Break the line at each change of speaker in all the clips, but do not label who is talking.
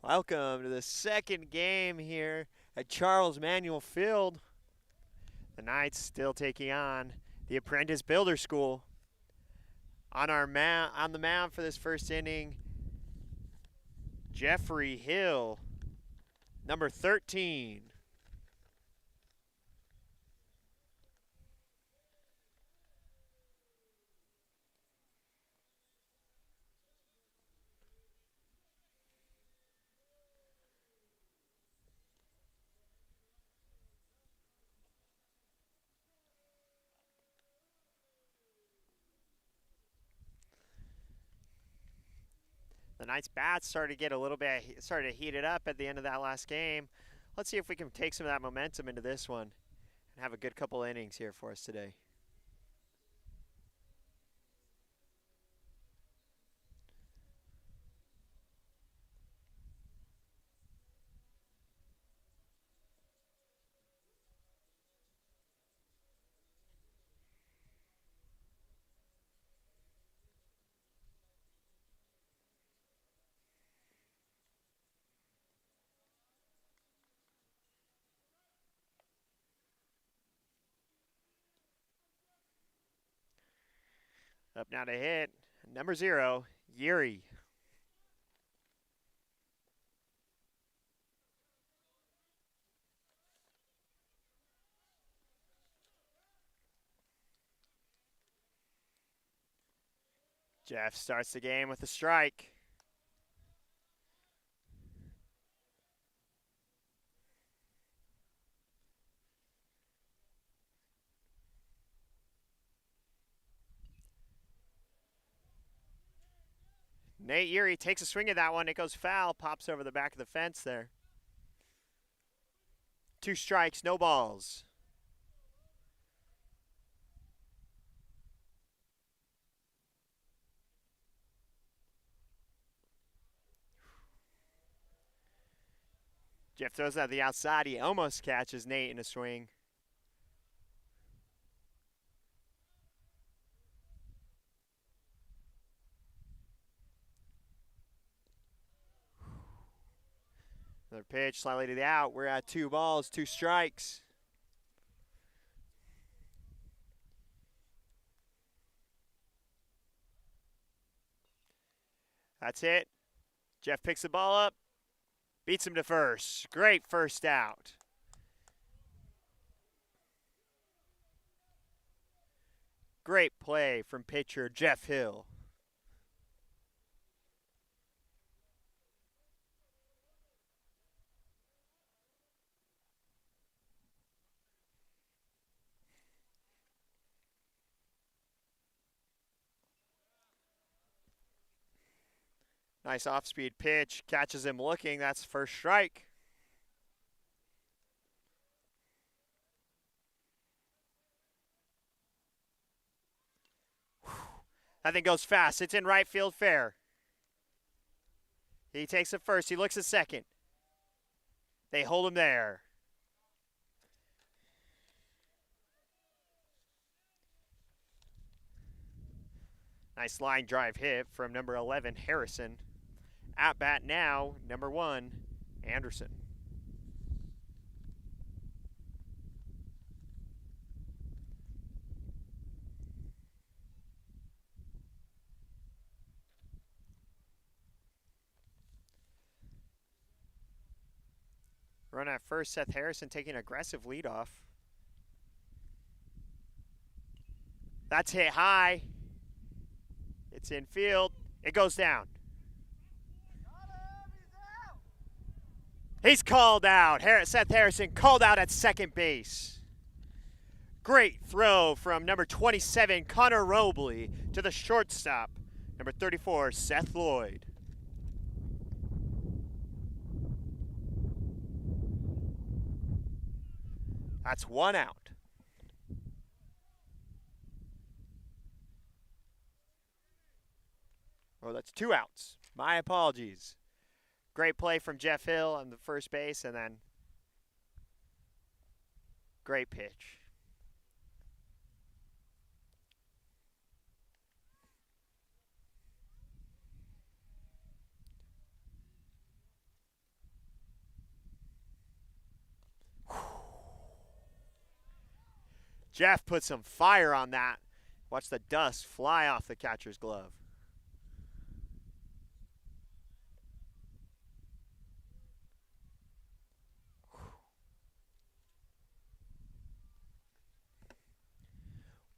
Welcome to the second game here at Charles Manuel Field. The Knights still taking on the Apprentice Builder School. On the mound for this first inning, Jeffrey Hill, number 13. The Knights bats started to get started to heat it up at the end of that last game. Let's see if we can take some of that momentum into this one and have a good couple innings here for us today. Up now to hit, number 0, Yuri. Jeff starts the game with a strike. Nate Yuri takes a swing at that one. It goes foul, pops over the back of the fence there. 2 strikes, no balls. Jeff throws out the outside. He almost catches Nate in a swing. Another pitch slightly to the out. We're at 2 balls, 2 strikes. That's it. Jeff picks the ball up, beats him to first. Great first out. Great play from pitcher Jeff Hill. Nice off-speed pitch, catches him looking. That's first strike. That thing goes fast. It's in right field fair. He takes it first. He looks at second. They hold him there. Nice line drive hit from number 11, Harrison. At bat now, number 1, Anderson. Run at first, Seth Harrison taking an aggressive leadoff. That's hit high. It's in field. It goes down. He's called out. Seth Harrison called out at second base. Great throw from number 27, Connor Robley, to the shortstop, number 34, Seth Lloyd. That's 1 out. Oh, that's 2 outs. My apologies. Great play from Jeff Hill on the first base, and then great pitch. Jeff put some fire on that. Watch the dust fly off the catcher's glove.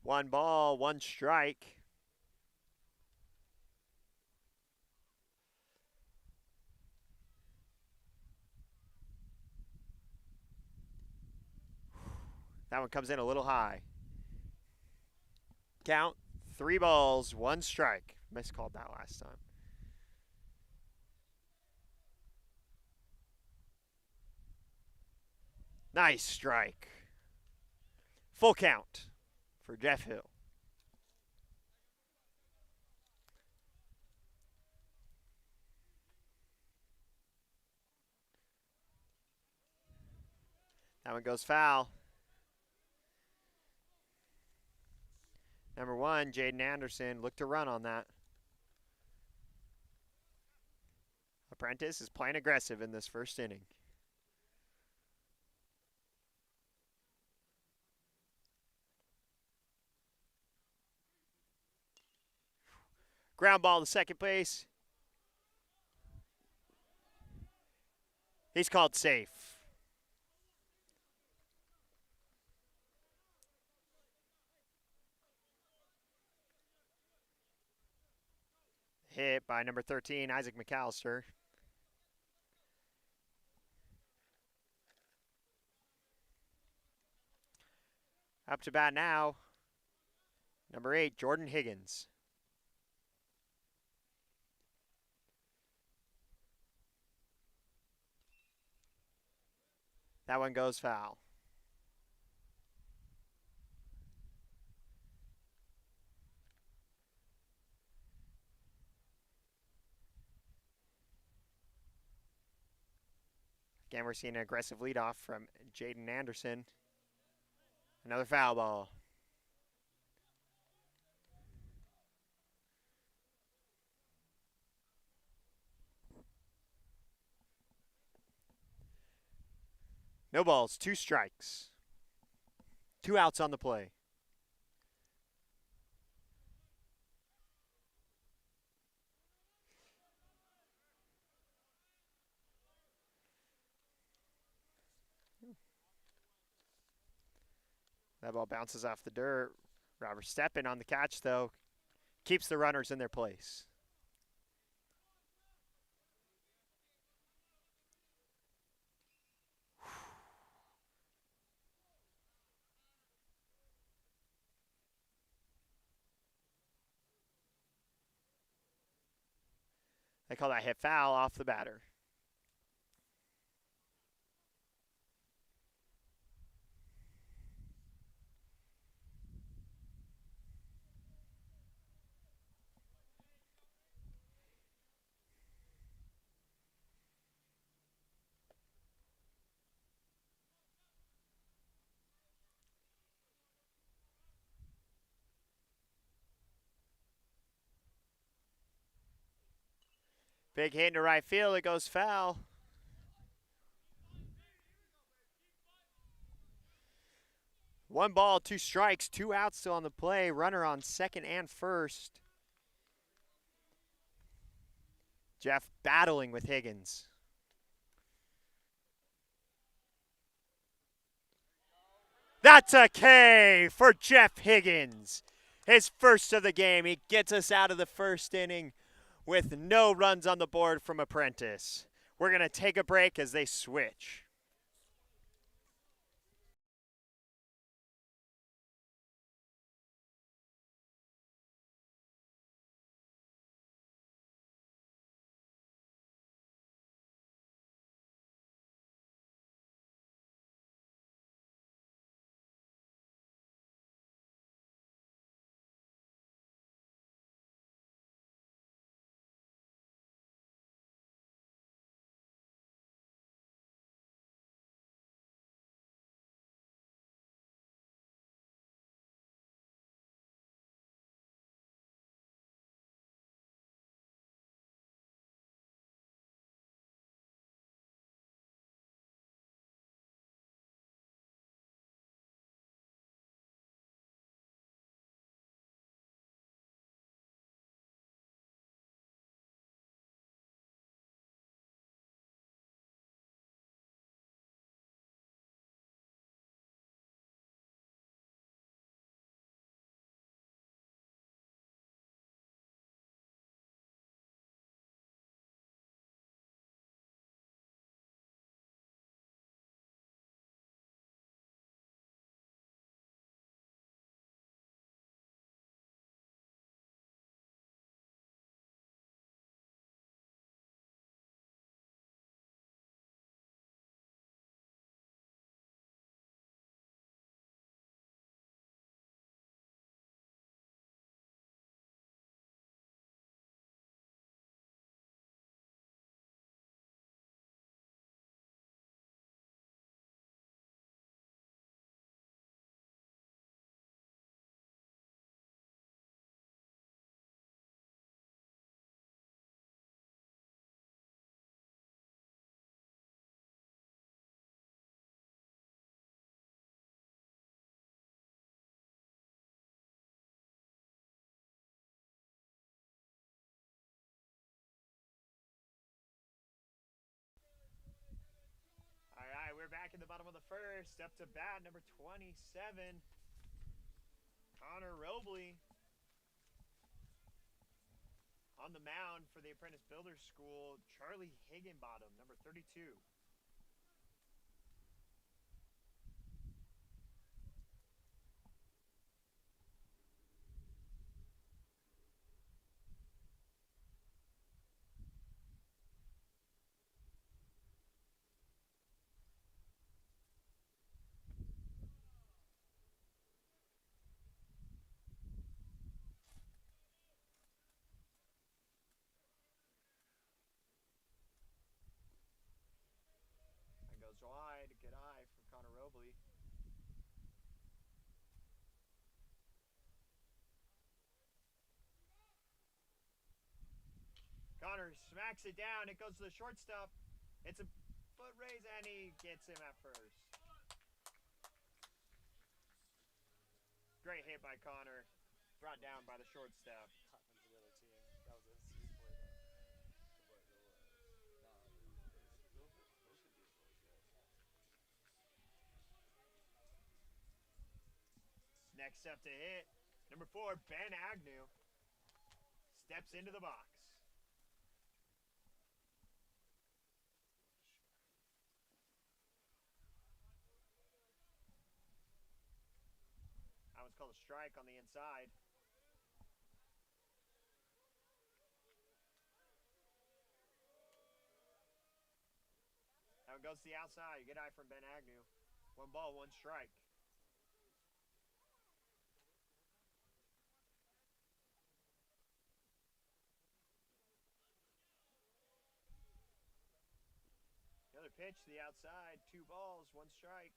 One ball, one strike. That one comes in a little high. Count, 3 balls, 1 strike. Miscalled that last time. Nice strike. Full count for Jeff Hill. That one goes foul. Number 1, Jaden Anderson, looked to run on that. Apprentice is playing aggressive in this first inning. Ground ball to second base. He's called safe. Hit by number 13, Isaac McAllister. Up to bat now, number 8, Jordan Higgins. That one goes foul. Again, we're seeing an aggressive leadoff from Jaden Anderson. Another foul ball. No balls, 2 strikes. 2 outs on the play. That ball bounces off the dirt. Robert Steppen on the catch, though. Keeps the runners in their place. They call that hit foul off the batter. Big hit into right field. It goes foul. One ball, 2 strikes, 2 outs still on the play. Runner on second and first. Jeff battling with Higgins. That's a K for Jeff Higgins. His first of the game. He gets us out of the first inning with no runs on the board from Apprentice. We're going to take a break as they switch. first. Up to bat, number 27, Connor Robley. On the mound for the Apprentice Builder School, Charlie Higginbottom, number 32. And goes wide, good eye from Connor Robley. Connor smacks it down. It goes to the shortstop. It's a foot raise, and he gets him at first. Great hit by Connor. Brought down by the shortstop. Next up to hit, number 4, Ben Agnew. Steps into the box. That one's called a strike on the inside. That one goes to the outside. Good eye from Ben Agnew. 1 ball, 1 strike. Another pitch to the outside. 2 balls, 1 strike.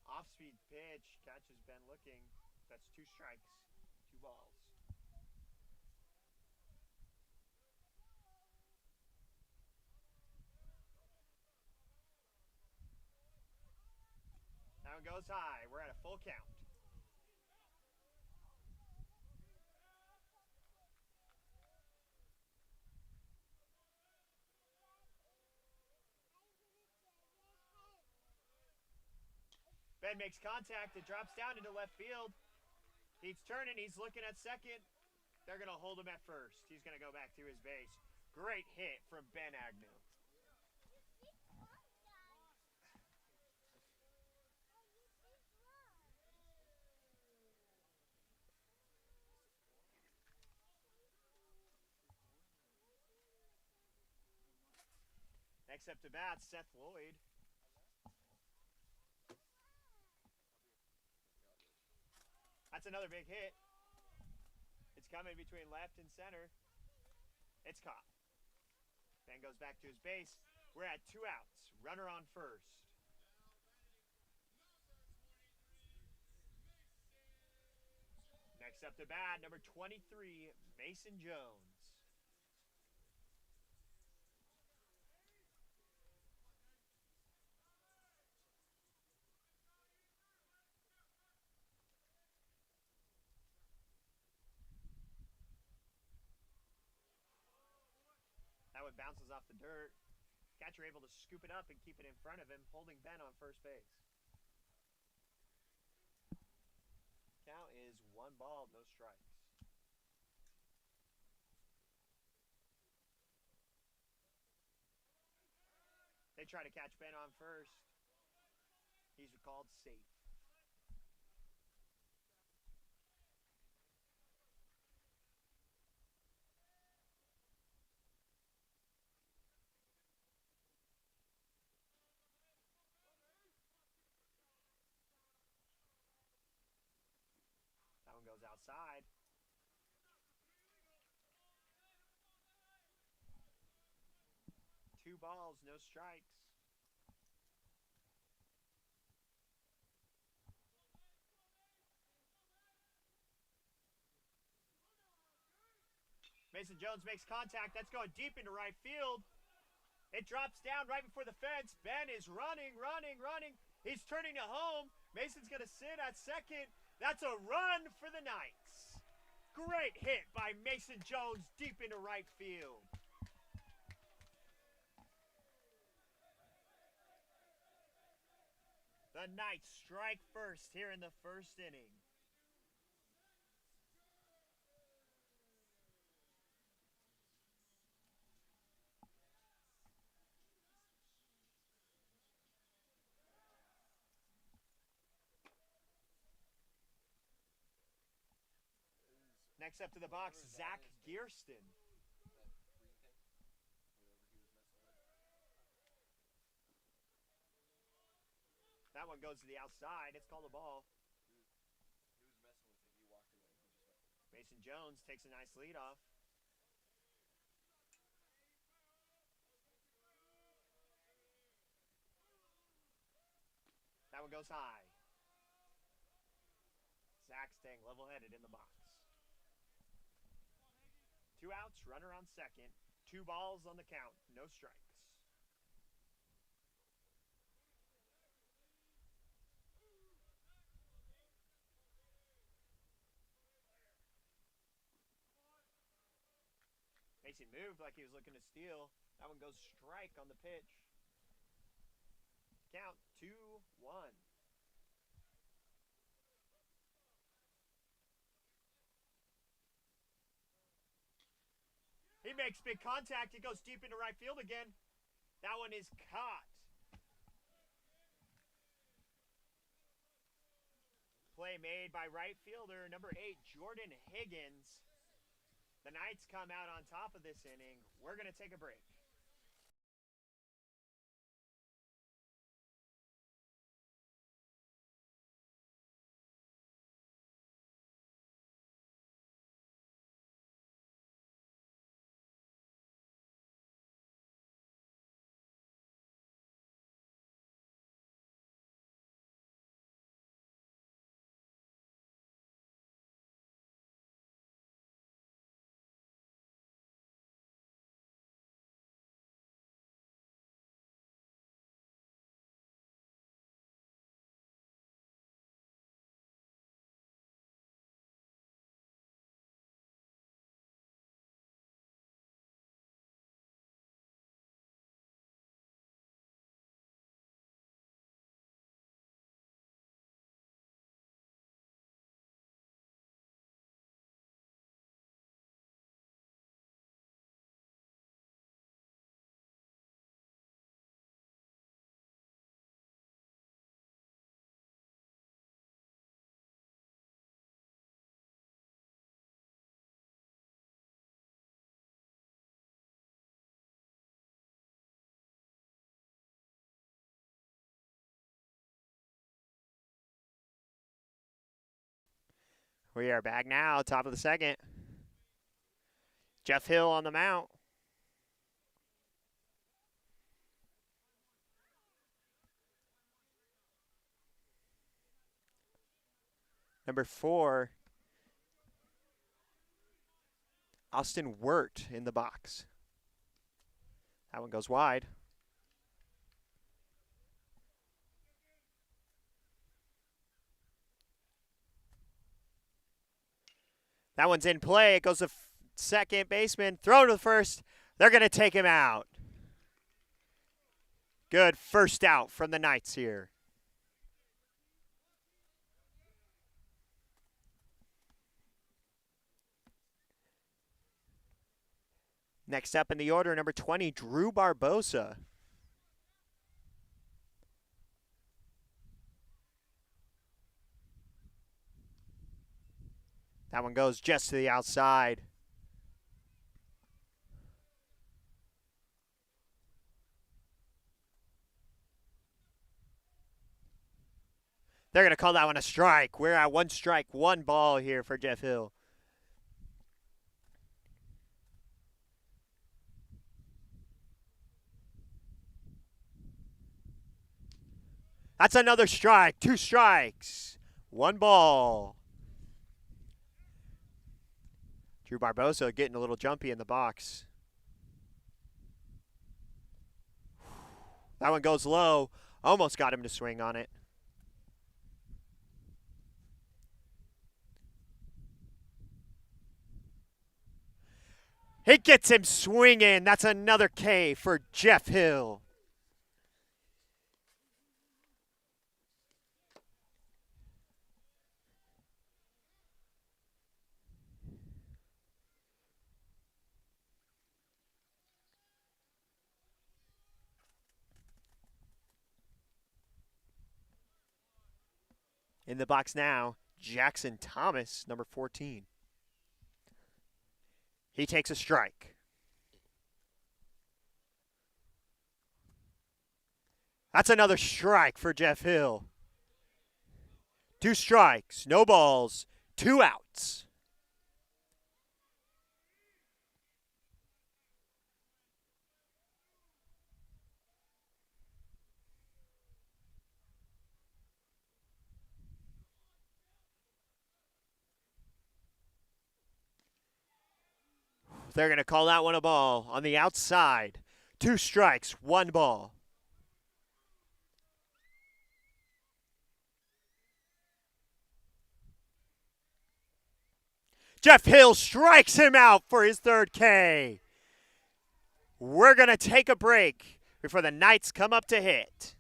Off-speed pitch. Catches Ben looking. That's 2 strikes, 2 balls. That one goes high. We're at a full count. Ben makes contact. It drops down into left field. He's turning. He's looking at second. They're going to hold him at first. He's going to go back to his base. Great hit from Ben Agnew. Next up to bat, Seth Lloyd. That's another big hit. It's coming between left and center. It's caught. Ben goes back to his base. We're at 2 outs. Runner on first. Next up to bat, number 23, Mason Jones. That one bounces off the dirt. Catcher able to scoop it up and keep it in front of him, holding Ben on first base. Count is 1 ball, no strikes. They try to catch Ben on first. He's called safe. That one goes outside. Two balls, no strikes. Mason Jones makes contact. That's going deep into right field. It drops down right before the fence. Ben is running. He's turning to home. Mason's going to sit at second. That's a run for the Knights. Great hit by Mason Jones deep into right field. The Knights strike first here in the first inning. Next up to the box, Zach Gearston. That one goes to the outside. It's called a ball. Mason Jones takes a nice lead off. That one goes high. Zach staying level-headed in the box. 2 outs, runner on second. 2 balls on the count, no strikes. Mason moved like he was looking to steal. That one goes strike on the pitch. Count 2-1. He makes big contact. He goes deep into right field again. That one is caught. Play made by right fielder number 8, Jordan Higgins. The Knights come out on top of this inning. We're going to take a break. We are back now, top of the second. Jeff Hill on the mound. Number 4, Austin Wirt in the box. That one goes wide. That one's in play. It goes to second baseman. Throw to the first. They're going to take him out. Good first out from the Knights here. Next up in the order, number 20, Drew Barbosa. That one goes just to the outside. They're going to call that one a strike. We're at 1 strike, 1 ball here for Jeff Hill. That's another strike. 2 strikes. 1 ball. Drew Barbosa getting a little jumpy in the box. That one goes low. Almost got him to swing on it. He gets him swinging. That's another K for Jeff Hill. In the box now, Jackson Thomas, number 14. He takes a strike. That's another strike for Jeff Hill. 2 strikes, no balls, 2 outs. They're going to call that one a ball on the outside. 2 strikes, 1 ball. Jeff Hill strikes him out for his 3rd K. We're going to take a break before the Knights come up to hit.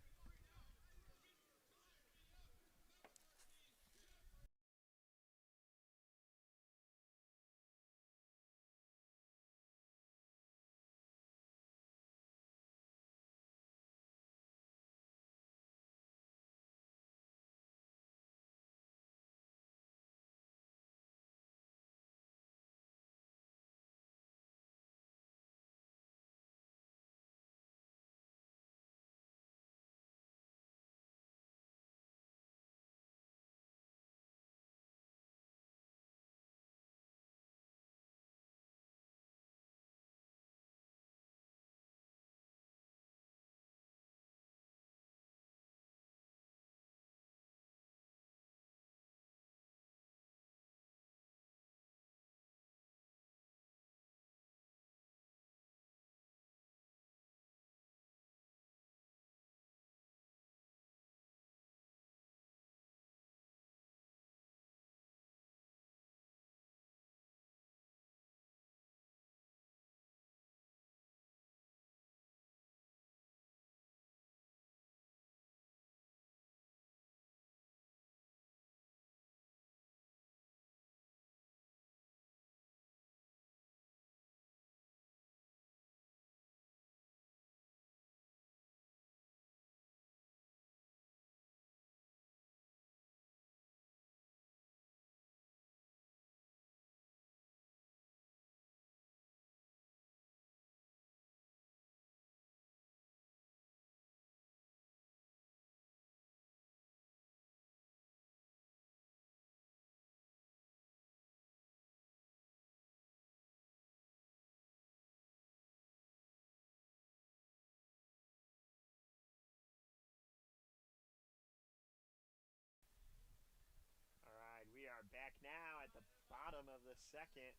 All right, we are back now at the bottom of the 2nd.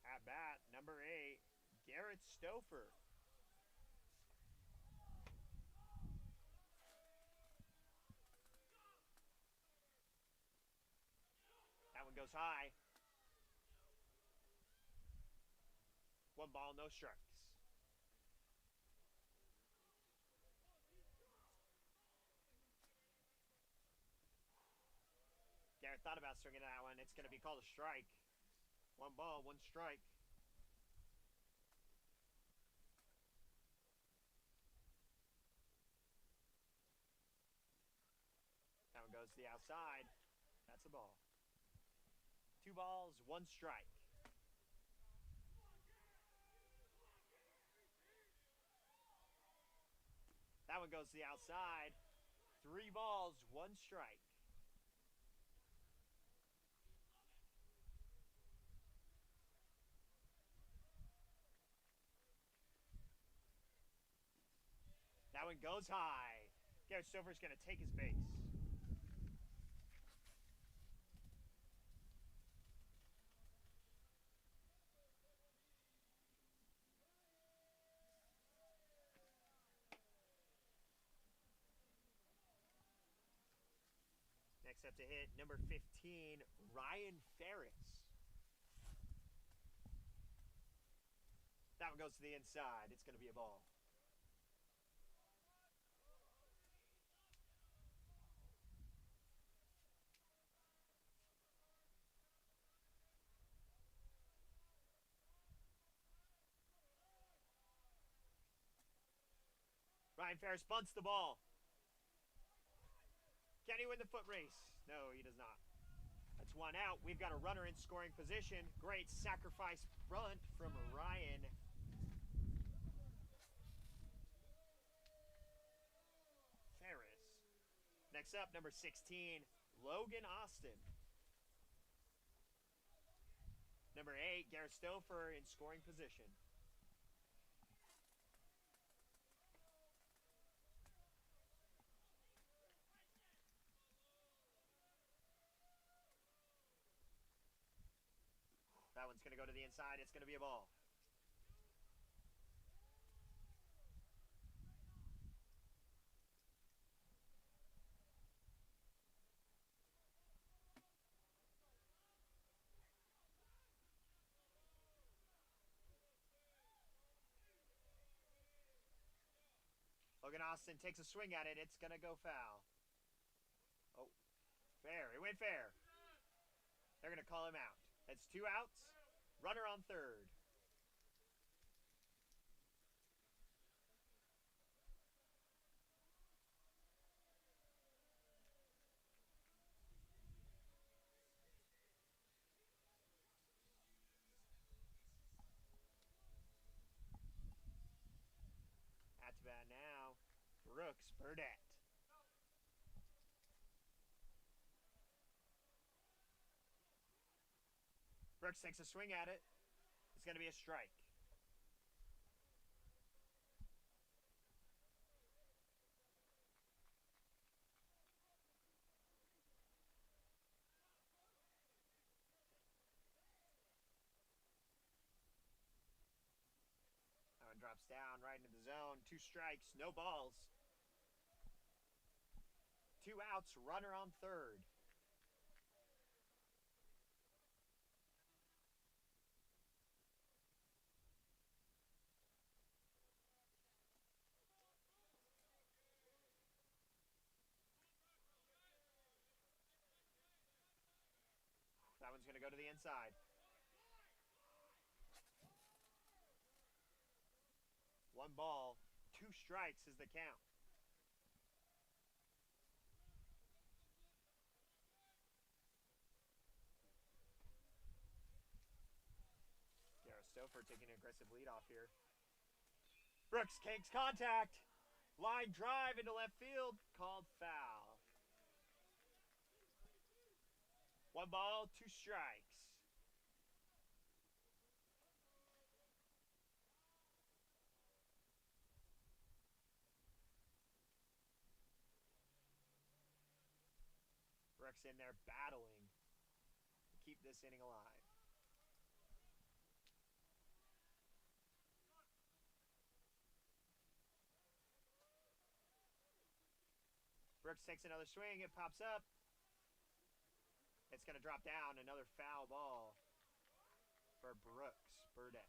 At bat, number 8, Garrett Stouffer. That one goes high. 1 ball, no strikes. Garrett thought about swinging that one. It's going to be called a strike. 1 ball, 1 strike. That one goes to the outside. That's a ball. 2 balls, 1 strike. That one goes to the outside. 3 balls, 1 strike. That one goes high. Garrett Stouffer's going to take his base. Next up to hit, number 15, Ryan Ferris. That one goes to the inside. It's going to be a ball. Ryan Ferris bunts the ball. Can he win the foot race? No, he does not. That's one out. We've got a runner in scoring position. Great sacrifice bunt from Ryan. Ferris. Next up, number 16, Logan Austin. Number 8, Garrett Stouffer in scoring position. That one's going to go to the inside. It's going to be a ball. Logan Austin takes a swing at it. It's going to go foul. Oh, fair. It went fair. They're going to call him out. That's 2 outs. Runner on third. At bat now, Brooks Burdett. Brooks takes a swing at it. It's going to be a strike. That one drops down right into the zone. 2 strikes, no balls. 2 outs, runner on third. That one's going to go to the inside. 1 ball, 2 strikes is the count. Garrett Stouffer taking an aggressive lead off here. Brooks takes contact. Line drive into left field, called foul. 1 ball, 2 strikes. Brooks in there battling to keep this inning alive. Brooks takes another swing. It pops up. It's going to drop down. Another foul ball for Brooks Burdett.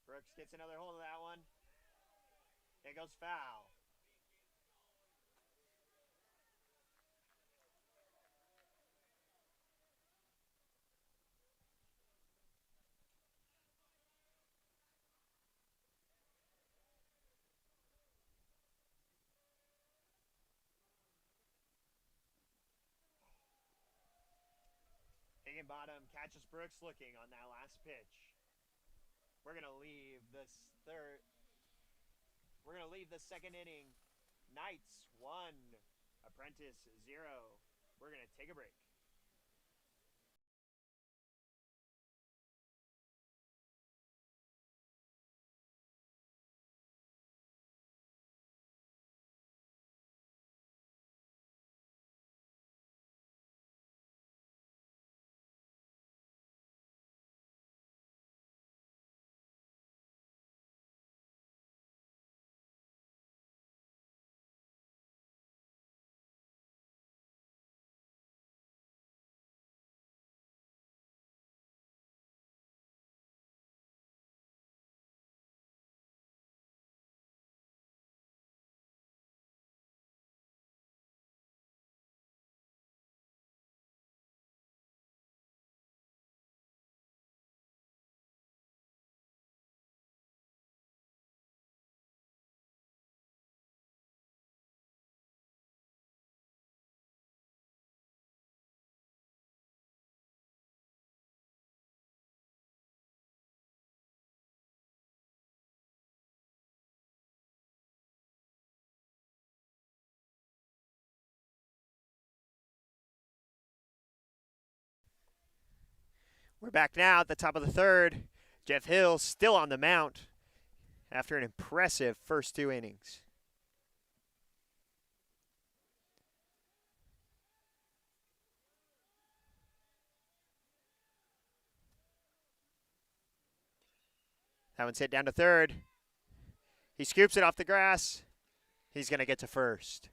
Brooks gets another hold of that one. It goes foul. Higginbottom catches Brooks looking on that last pitch. We're going to leave this second inning. Knights 1, Apprentice 0. We're going to take a break. We're back now at the top of the third. Jeff Hill still on the mount after an impressive first 2 innings. That one's hit down to third. He scoops it off the grass. He's going to get to first.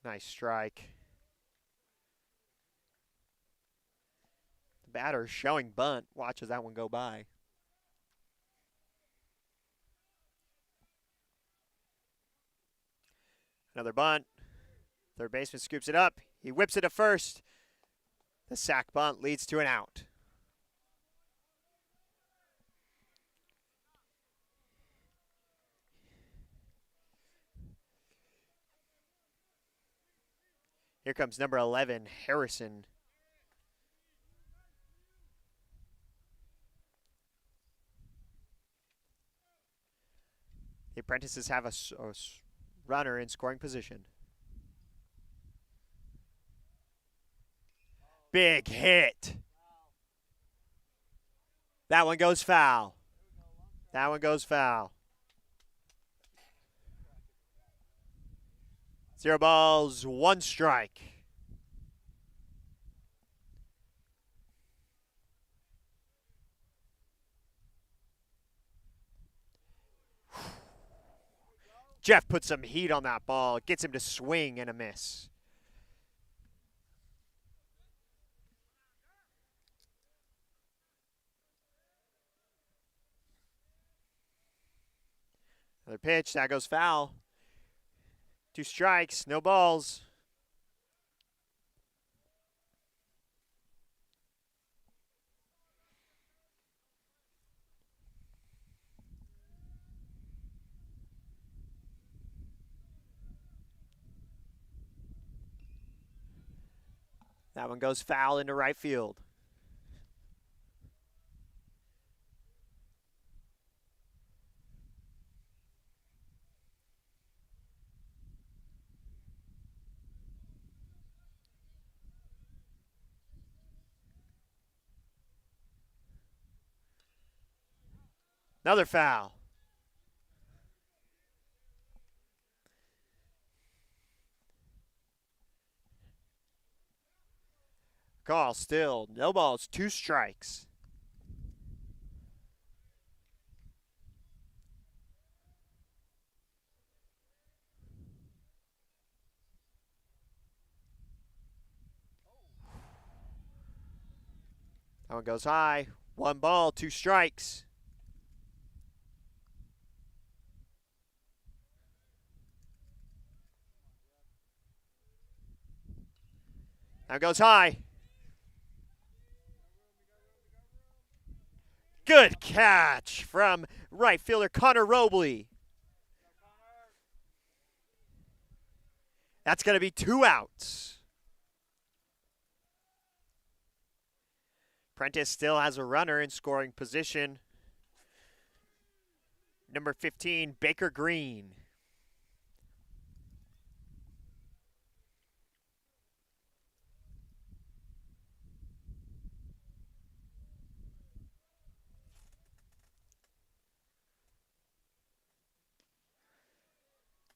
Nice strike. The batter showing bunt. Watches that one go by. Another bunt. Third baseman scoops it up. He whips it to first. The sac bunt leads to an out. Here comes number 11, Harrison. The Apprentices have a runner in scoring position. Big hit. That one goes foul. That one goes foul. 0 balls, 1 strike. Jeff puts some heat on that ball. Gets him to swing and a miss. Another pitch. That goes foul. 2 strikes, no balls. That one goes foul into right field. Another foul. Call still. No balls, 2 strikes. That one goes high. 1 ball, 2 strikes. That goes high. Good catch from right fielder Connor Robley. That's going to be 2 outs. Apprentice still has a runner in scoring position. Number 15, Baker Green.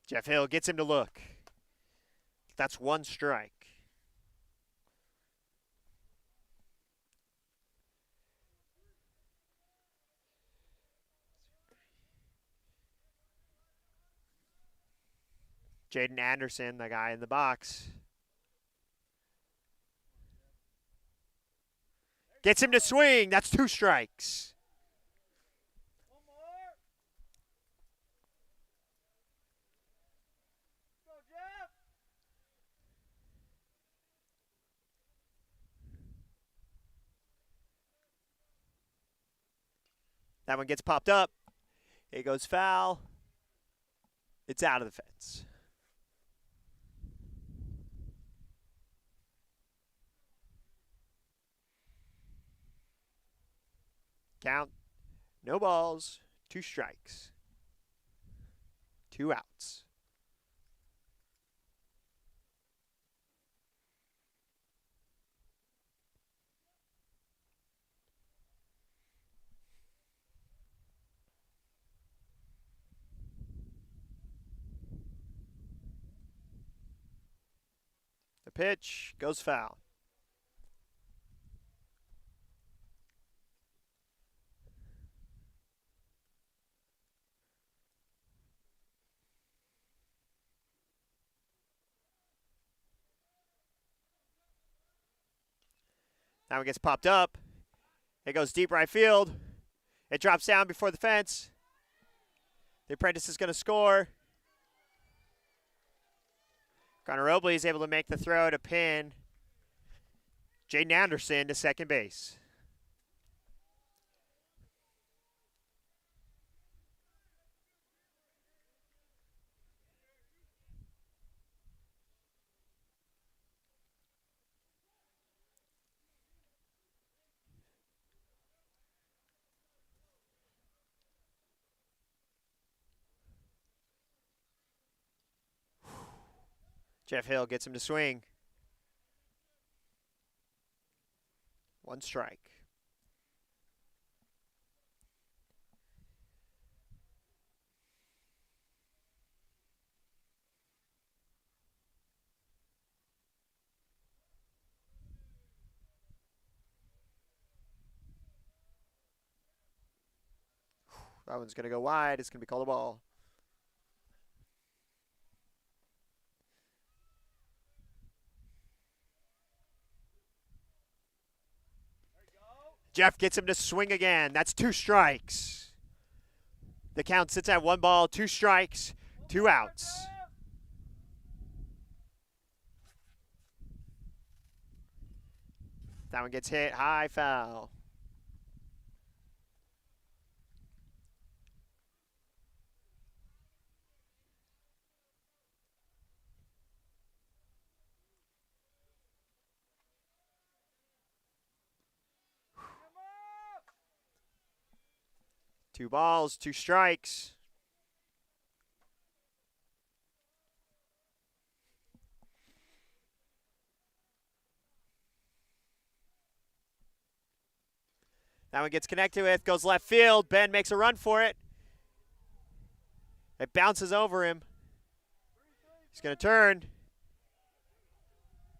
Jeff Hill gets him to look. That's 1 strike. Jaden Anderson, the guy in the box. Gets him to swing. That's 2 strikes. That one gets popped up. It goes foul. It's out of the fence. Count. No balls. 2 strikes. 2 outs. The pitch goes foul. Now it gets popped up. It goes deep right field. It drops down before the fence. The Apprentice is going to score. Connor Robley is able to make the throw to pin Jaden Anderson to second base. Jeff Hill gets him to swing. 1 strike. That one's going to go wide. It's going to be called a ball. Jeff gets him to swing again. That's 2 strikes. The count sits at 1 ball, 2 strikes, 2 outs. That one gets hit high, foul. Two balls, 2 strikes. That one gets connected with, goes left field. Ben makes a run for it. It bounces over him. He's going to turn.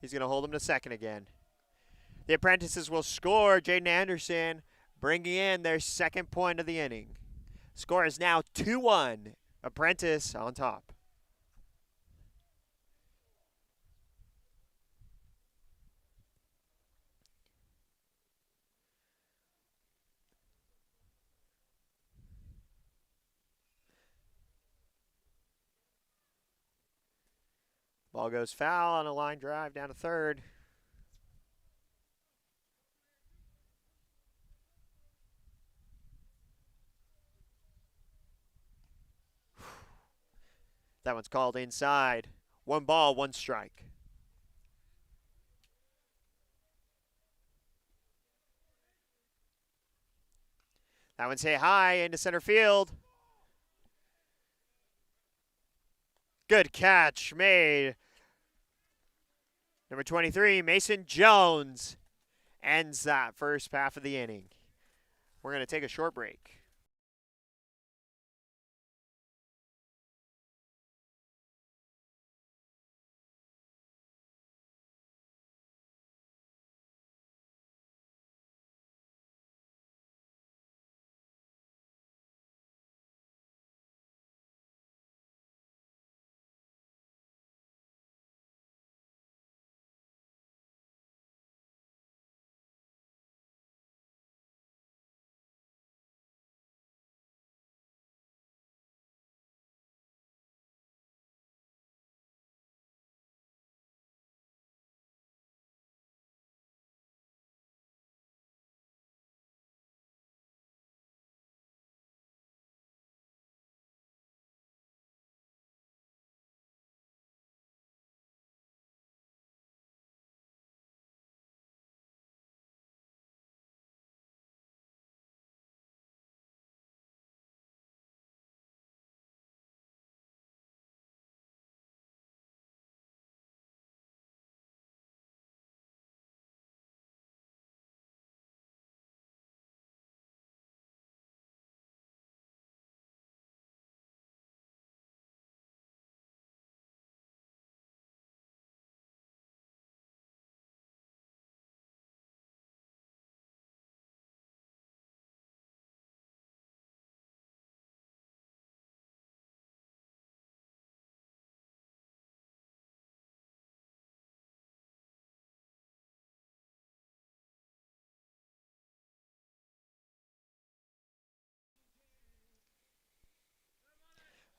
He's going to hold him to second again. The Apprentices will score. Jaden Anderson bringing in their second point of the inning. Score is now 2-1. Apprentice on top. Ball goes foul on a line drive down to third. That one's called inside. 1 ball, 1 strike. That one's hit high into center field. Good catch made. Number 23, Mason Jones, ends that first half of the inning. We're going to take a short break.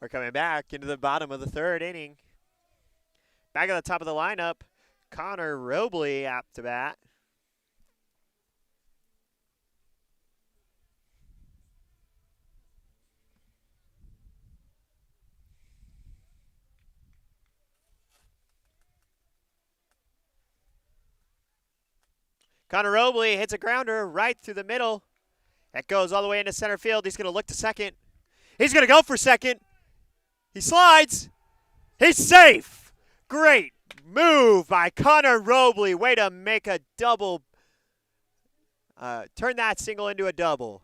We're coming back into the bottom of the third inning. Back at the top of the lineup, Connor Robley up to bat. Connor Robley hits a grounder right through the middle. That goes all the way into center field. He's going to look to second. He's going to go for second. He slides. He's safe. Great move by Connor Robley. Way to make a double. Turn that single into a double.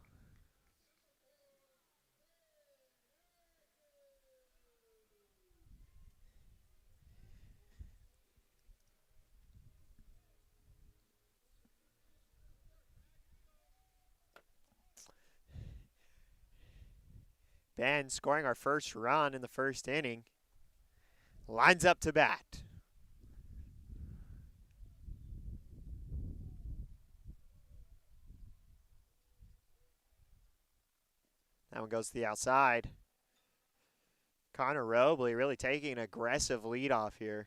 Ben scoring our first run in the first inning. Lines up to bat. That one goes to the outside. Connor Robley really taking an aggressive lead off here.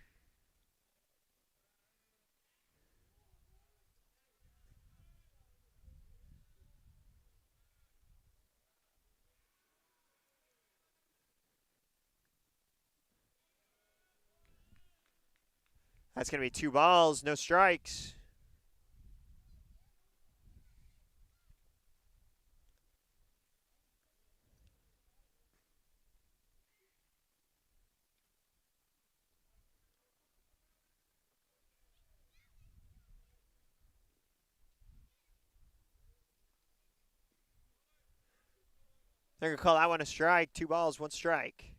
That's going to be 2 balls, no strikes. They're going to call that one a strike. 2 balls, 1 strike.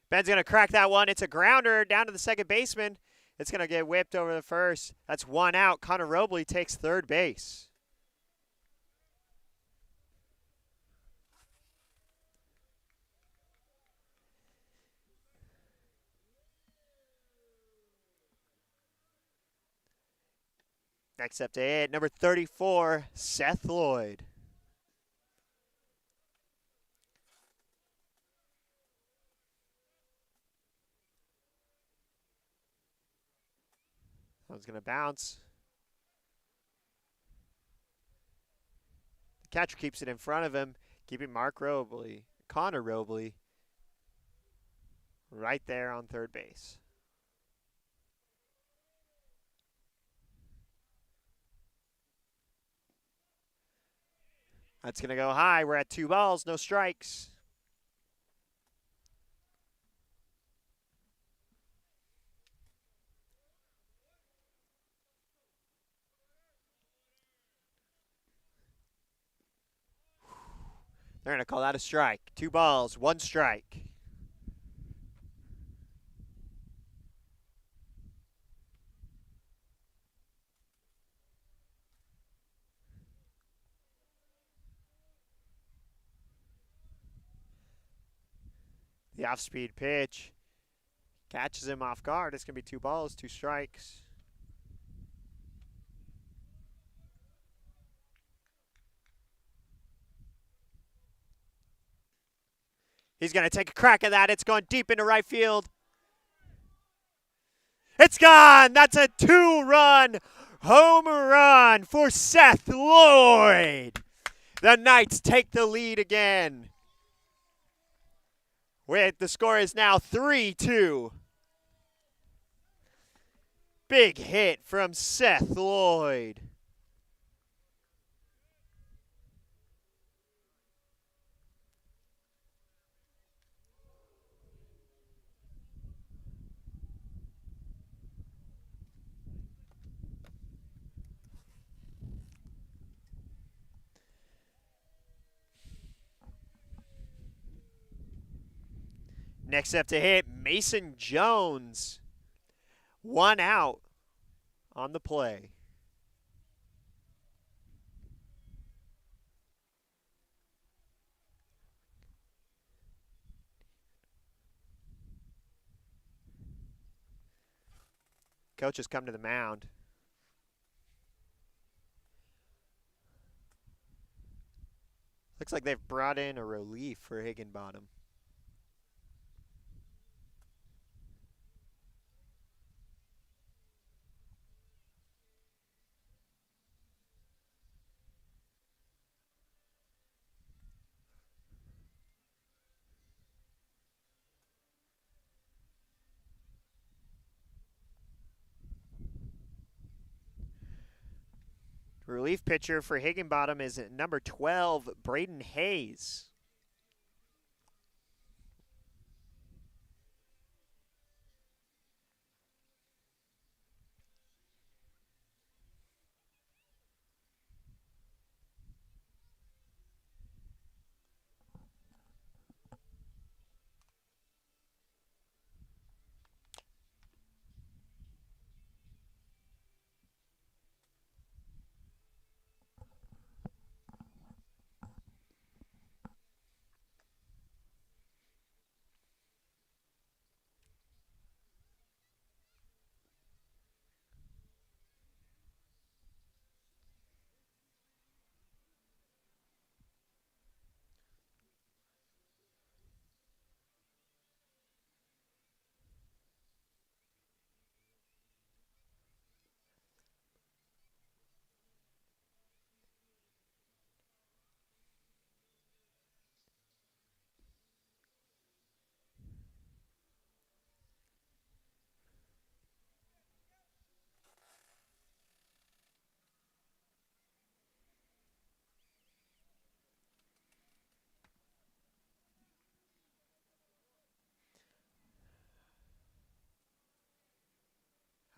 Ben's going to crack that one. It's a grounder down to the second baseman. It's going to get whipped over the first. That's 1 out. Connor Robley takes third base. Next up to hit, number 34, Seth Lloyd. That one's going to bounce. The catcher keeps it in front of him, keeping Connor Robley, right there on third base. That's going to go high. We're at 2 balls, no strikes. They're going to call that a strike. 2 balls, 1 strike. The off-speed pitch catches him off guard. It's going to be 2 balls, 2 strikes. He's going to take a crack at that. It's going deep into right field. It's gone. That's a 2-run home run for Seth Lloyd. The Knights take the lead again. The score is now 3-2. Big hit from Seth Lloyd. Next up to hit, Mason Jones. 1 out on the play. Coaches come to the mound. Looks like they've brought in a relief for Higginbottom. Relief pitcher for Higginbottom is number 12, Braden Hayes.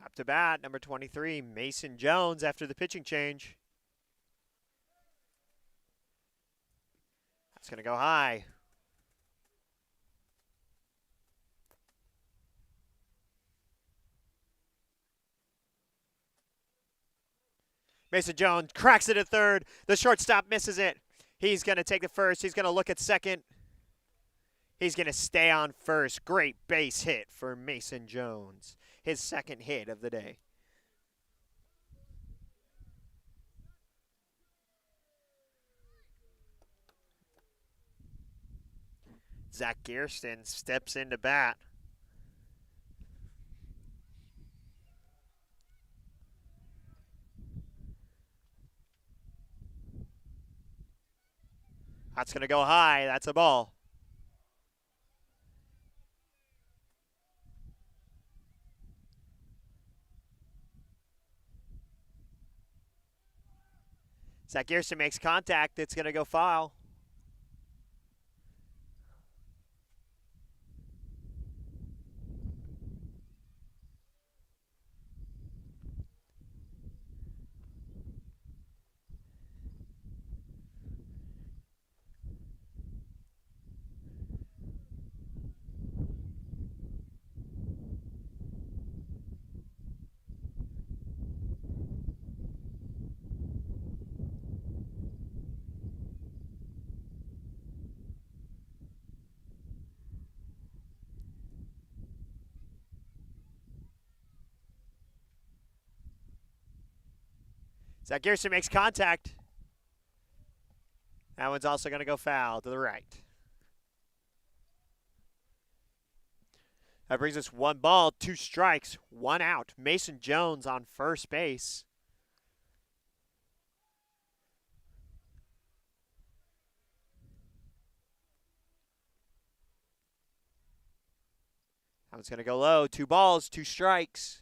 Up to bat, number 23, Mason Jones after the pitching change. That's going to go high. Mason Jones cracks it at third. The shortstop misses it. He's going to take the first. He's going to look at second. He's going to stay on first. Great base hit for Mason Jones. His second hit of the day. Zach Gearston steps into bat. That's going to go high. That's a ball. Zach Gearston makes contact. It's going to go foul. Zach Gearston makes contact. That one's also going to go foul to the right. That brings us 1 ball, 2 strikes, 1 out. Mason Jones on first base. That one's going to go low. 2 balls, 2 strikes.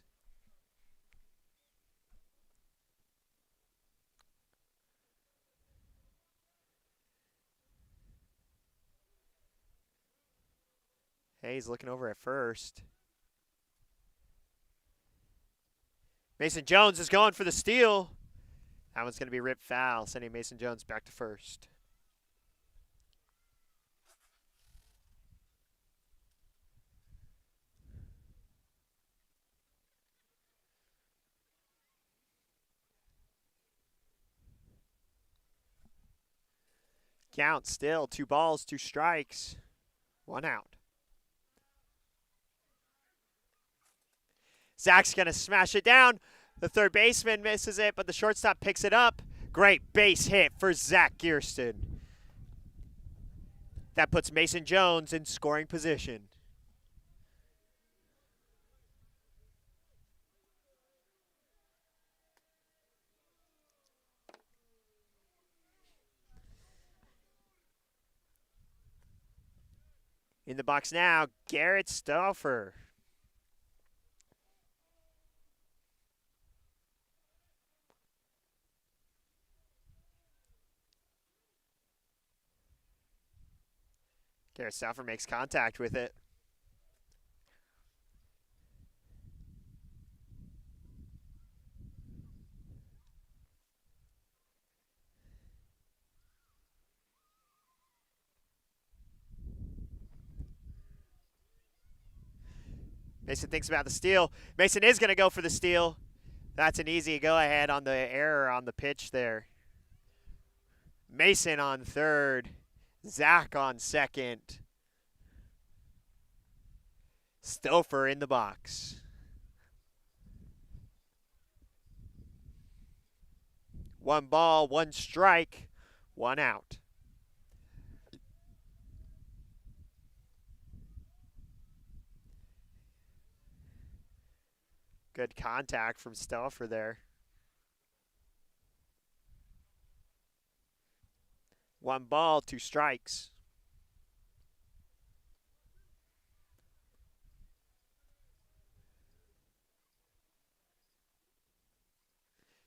Hayes looking over at first. Mason Jones is going for the steal. That one's going to be ripped foul, sending Mason Jones back to first. Count still 2 balls, 2 strikes, 1 out. Zach's going to smash it down. The third baseman misses it, but the shortstop picks it up. Great base hit for Zach Gearston. That puts Mason Jones in scoring position. In the box now, Garrett Stauffer. Garrett Stauffer makes contact with it. Mason thinks about the steal. Mason is going to go for the steal. That's an easy go-ahead on the error on the pitch there. Mason on third. Zach on second. Stauffer in the box. 1 ball, 1 strike, 1 out. Good contact from Stauffer there. 1 ball, 2 strikes.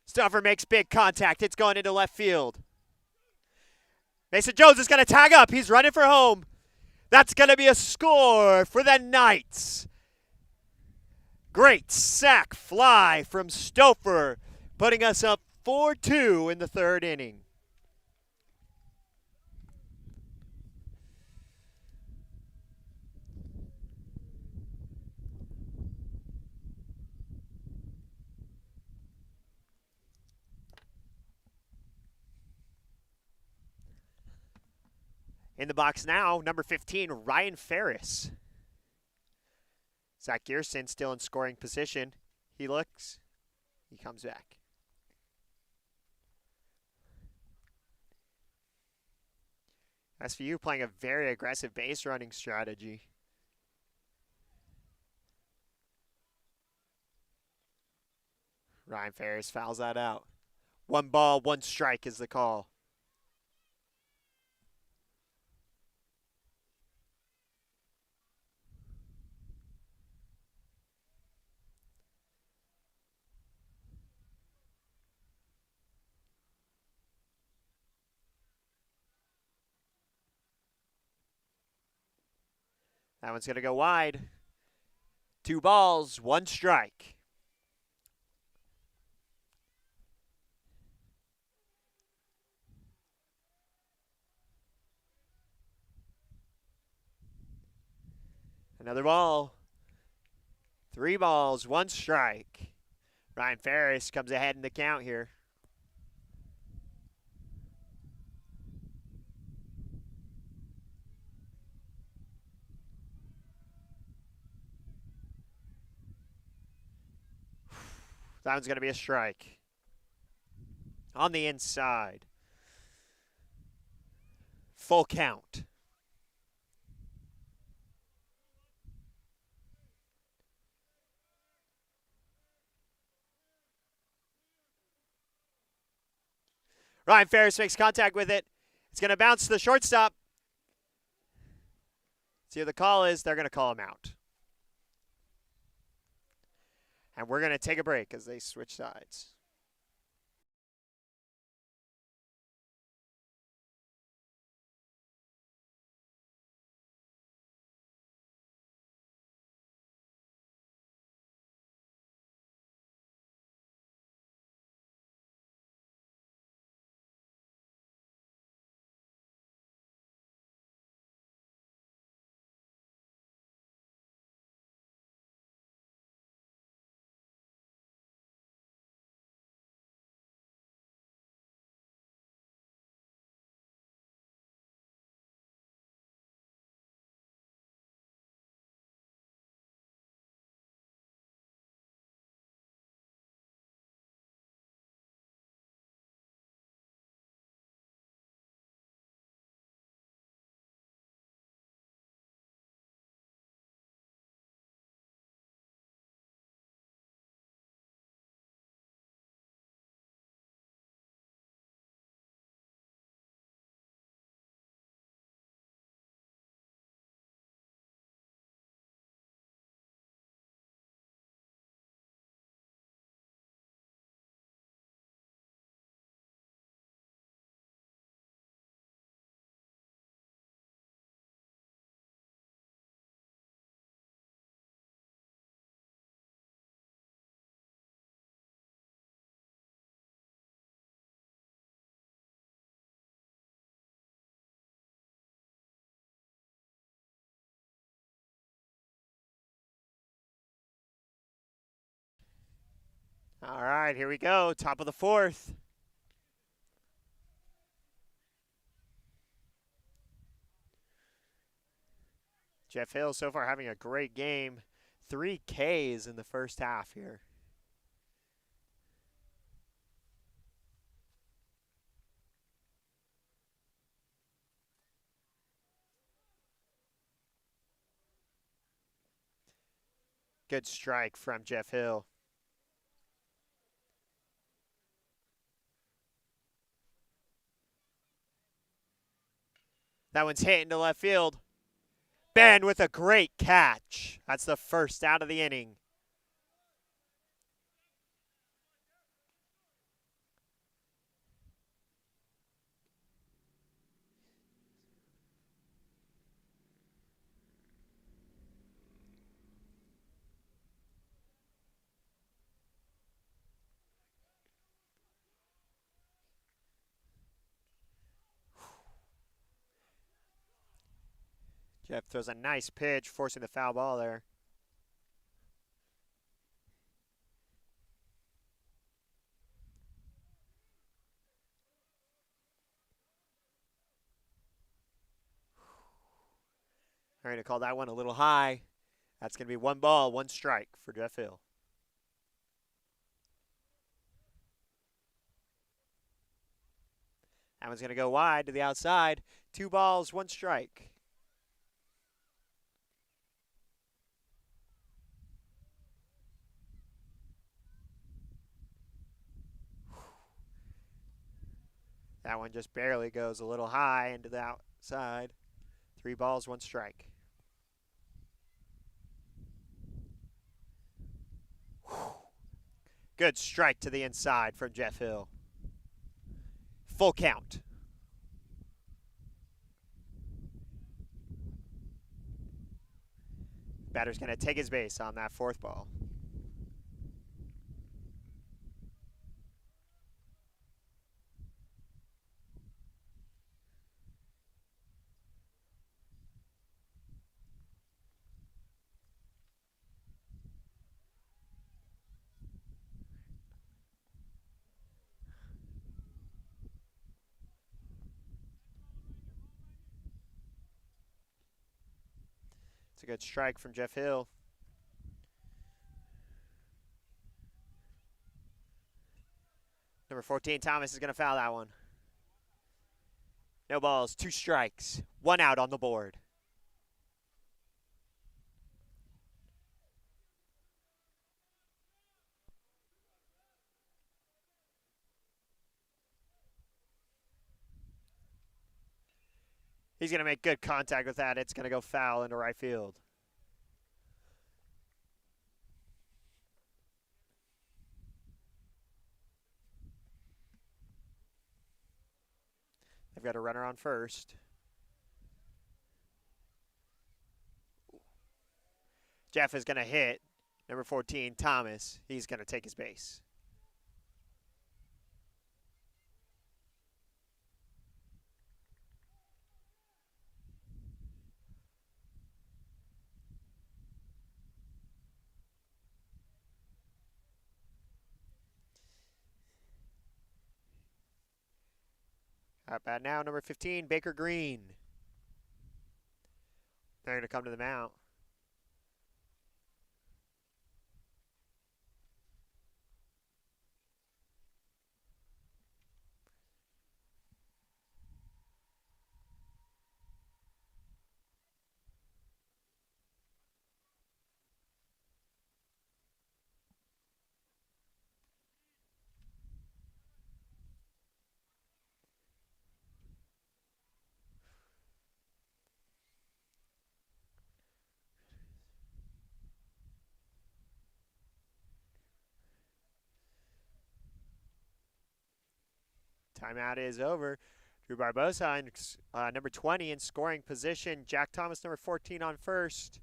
Stauffer makes big contact. It's going into left field. Mason Jones is going to tag up. He's running for home. That's going to be a score for the Knights. Great sac fly from Stauffer, putting us up 4-2 in the third inning. In the box now, number 15, Ryan Ferris. Zach Gearston still in scoring position. He looks. He comes back. As for you, playing a very aggressive base running strategy. Ryan Ferris fouls that out. 1 ball, 1 strike is the call. That one's going to go wide. 2 balls, 1 strike. Another ball. 3 balls, 1 strike. Ryan Ferris comes ahead in the count here. That one's going to be a strike. On the inside. Full count. Ryan Ferris makes contact with it. It's going to bounce to the shortstop. See what the call is. They're going to call him out. And we're going to take a break as they switch sides. All right, here we go. Top of the fourth. Jeff Hill so far having a great game. 3 Ks in the first half here. Good strike from Jeff Hill. That one's hit into left field. Ben with a great catch. That's the first out of the inning. Jeff throws a nice pitch, forcing the foul ball there. All right, to call that one a little high. That's going to be 1 ball, 1 strike for Jeff Hill. That one's going to go wide to the outside. 2 balls, 1 strike. That one just barely goes a little high into the outside. 3 balls, 1 strike. Good strike to the inside from Jeff Hill. Full count. Batter's going to take his base on that 4th ball. It's a good strike from Jeff Hill. Number 14, Thomas is going to foul that one. No balls, 2 strikes, 1 out on the board. He's going to make good contact with that. It's going to go foul into right field. They've got a runner on first. Jeff is going to hit number 14, Thomas. He's going to take his base. At bat now, number 15, Baker Green. They're going to come to the mound. Timeout is over. Drew Barbosa, number 20 in scoring position. Jack Thomas, number 14 on first.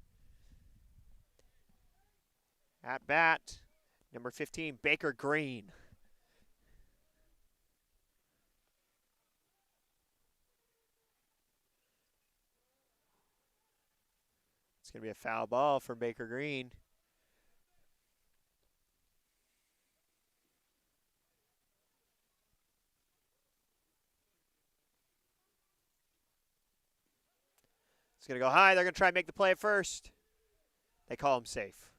At bat, number 15, Baker Green. It's going to be a foul ball from Baker Green. going to go high. They're going to try and make the play at first. They call him safe.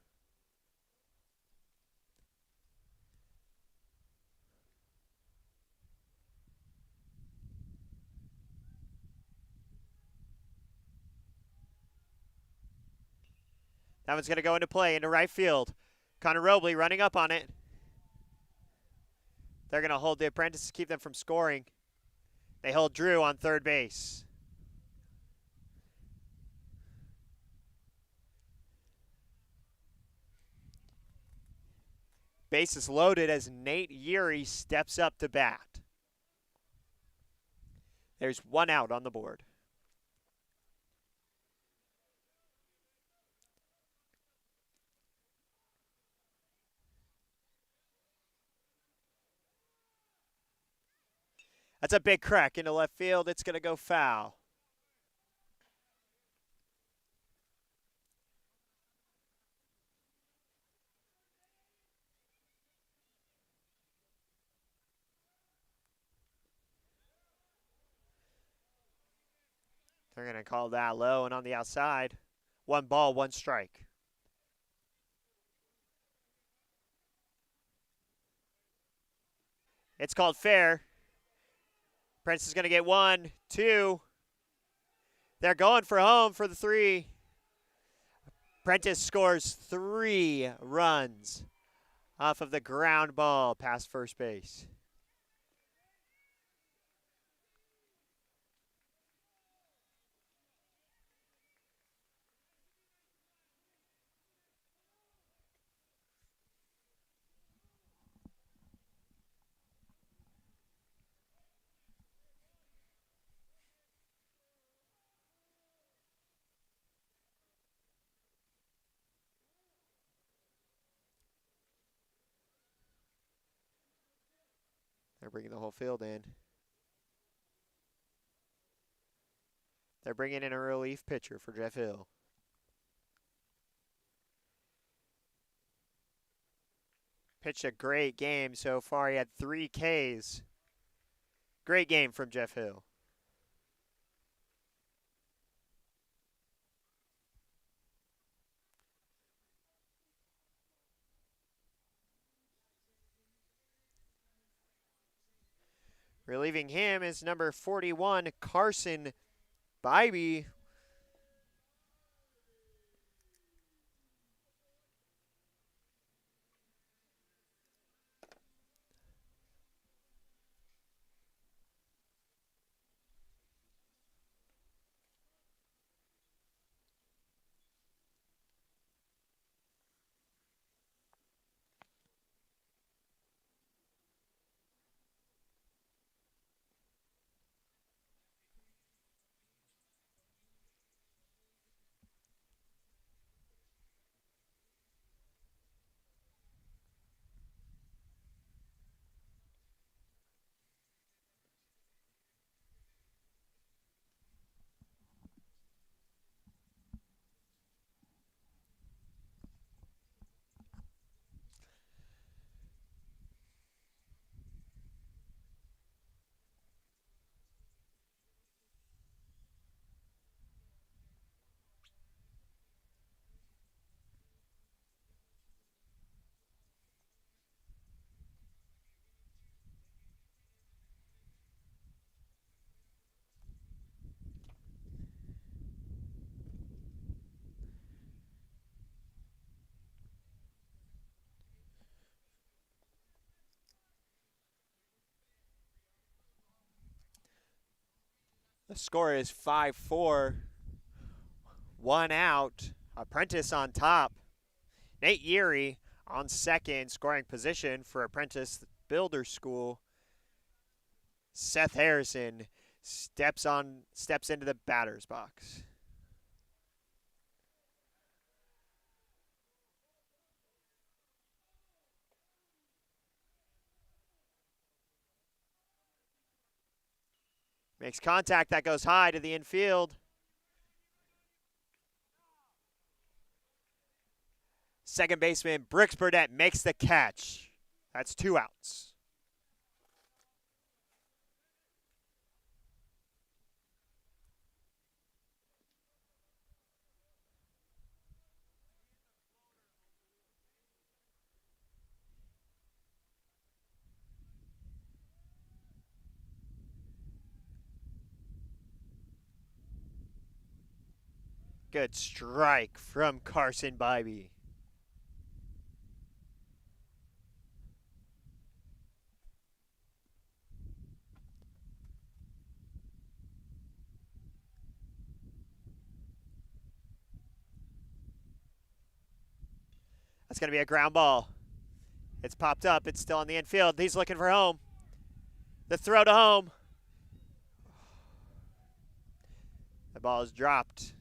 That one's going to go into play into right field. Connor Robley running up on it. They're going to hold the Apprentices to keep them from scoring. They hold Drew on third base. Bases loaded as Nate Urey steps up to bat. There's one out on the board. That's a big crack into left field. It's going to go foul. They're going to call that low and on the outside. 1 ball, 1 strike. It's called fair. Prince is going to get 1, 2. They're going for home for the 3. Apprentice scores 3 runs off of the ground ball past first base. They're bringing the whole field in. They're bringing in a relief pitcher for Jeff Hill. Pitched a great game so far. He had 3 Ks. Great game from Jeff Hill. Relieving him is number 41, Carson Bybee. The score is 5-4. 1 out. Apprentice on top. Nate Urey on second, scoring position for Apprentice Builder School. Seth Harrison steps into the batter's box. Makes contact, that goes high to the infield. Second baseman Brooks Burdett makes the catch. That's 2 outs. Good strike from Carson Bybee. That's going to be a ground ball. It's popped up. It's still on the infield. He's looking for home. The throw to home. The ball is dropped.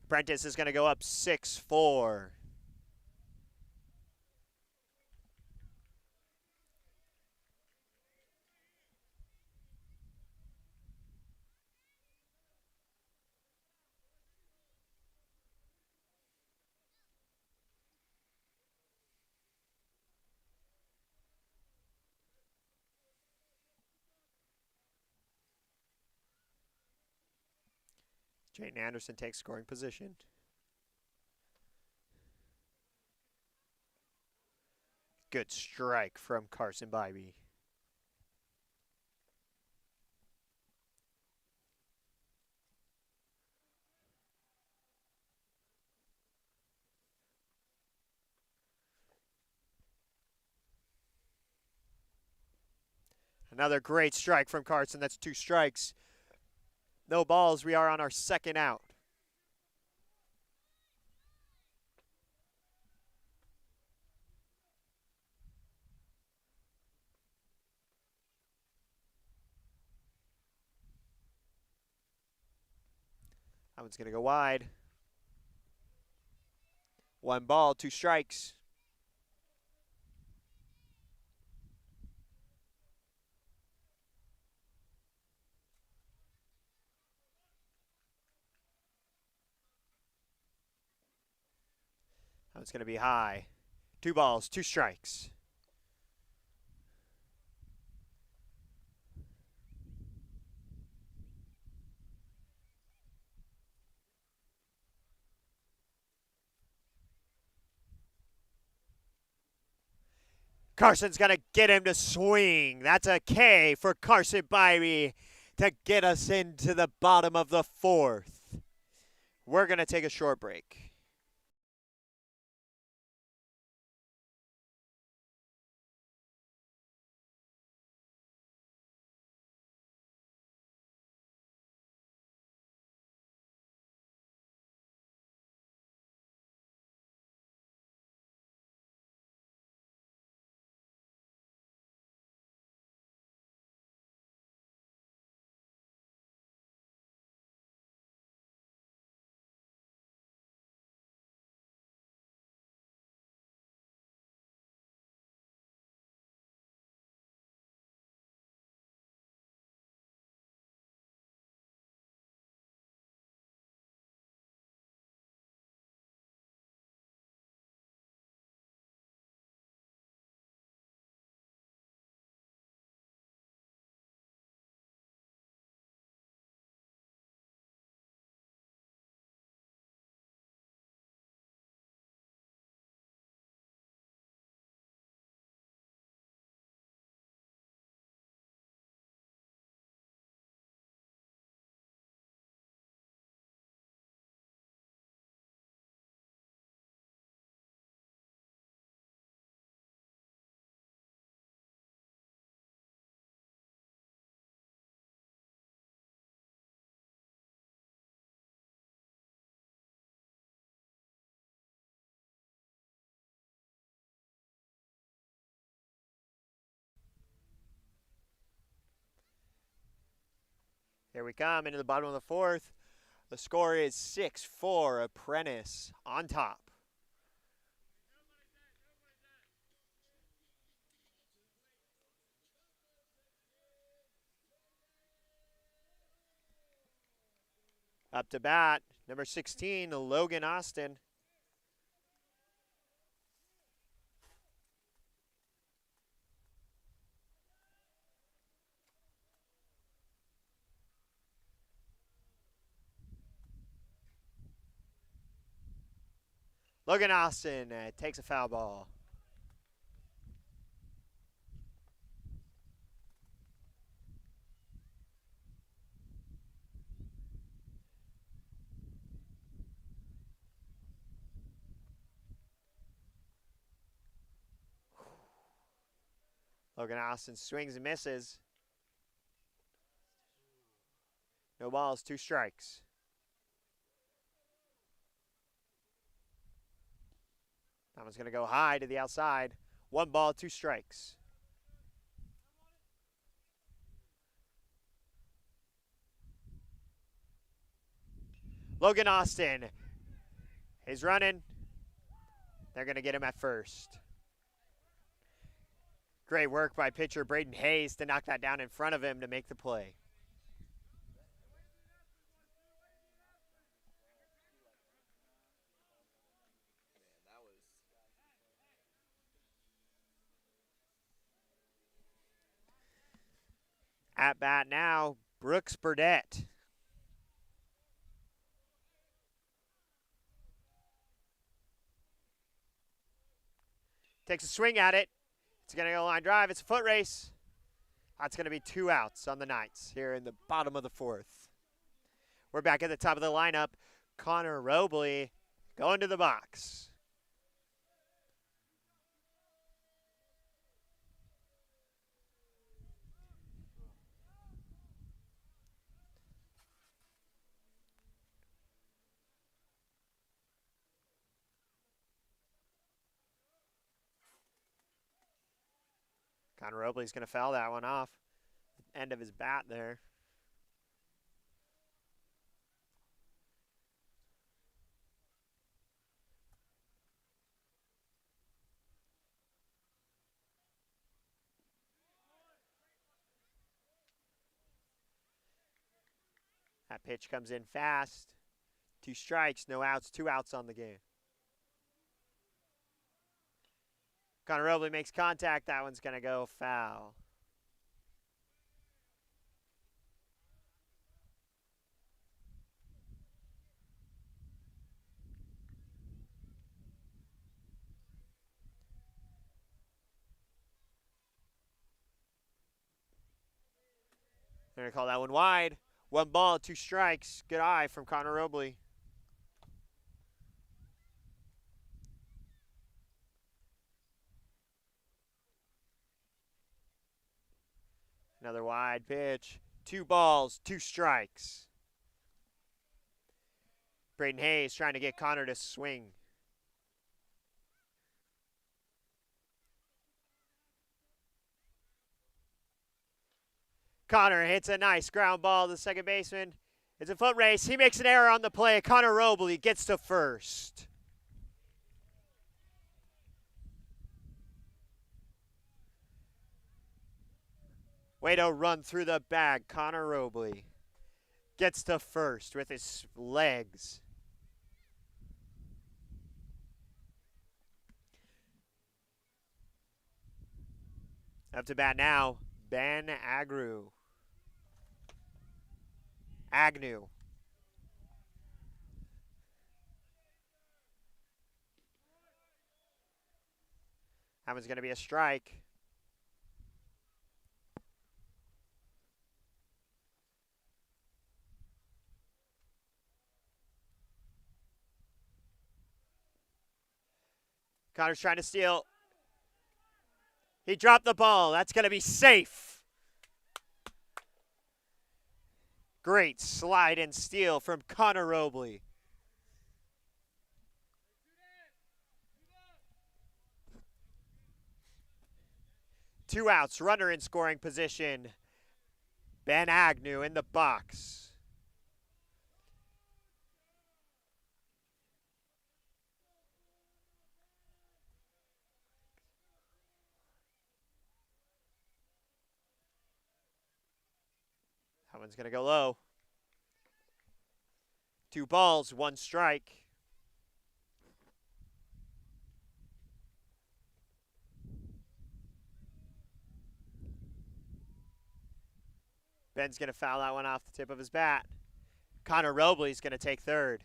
Apprentice is going to go up 6-4. Jayden Anderson takes scoring position. Good strike from Carson Bybee. Another great strike from Carson. That's 2 strikes. No balls. We are on our second out. That one's going to go wide. 1 ball, 2 strikes. That one's going to be high. 2 balls, 2 strikes. Carson's going to get him to swing. That's a K for Carson Bybee to get us into the bottom of the 4th. We're going to take a short break. Here we come into the bottom of the 4th. The score is 6-4, Apprentice on top. Up to bat, number 16, Logan Austin. Logan Austin takes a foul ball. Logan Austin swings and misses. No balls, 2 strikes. That one's going to go high to the outside. 1 ball, 2 strikes. Logan Austin is running. They're going to get him at first. Great work by pitcher Braden Hayes to knock that down in front of him to make the play. At bat now, Brooks Burdett. Takes a swing at it. It's going to go line drive. It's a foot race. That's going to be 2 outs on the Knights here in the bottom of the 4th. We're back at the top of the lineup. Connor Robley going to the box. Connor Robley's going to foul that one off. End of his bat there. That pitch comes in fast. 2 strikes, no outs, 2 outs on the game. Connor Robley makes contact. That one's going to go foul. They're going to call that one wide. 1 ball, 2 strikes. Good eye from Connor Robley. Another wide pitch. 2 balls, 2 strikes. Braden Hayes trying to get Connor to swing. Connor hits a nice ground ball to the second baseman. It's a foot race. He makes an error on the play. Connor Robley gets to first. Way to run through the bag. Connor Robley gets to first with his legs. Up to bat now, Ben Agnew. That one's going to be a strike. Connor's trying to steal. He dropped the ball. That's going to be safe. Great slide and steal from Connor Robley. Two outs, runner in scoring position. Ben Agnew in the box. That one's going to go low. 2 balls, 1 strike. Ben's going to foul that one off the tip of his bat. Connor Robley's going to take third.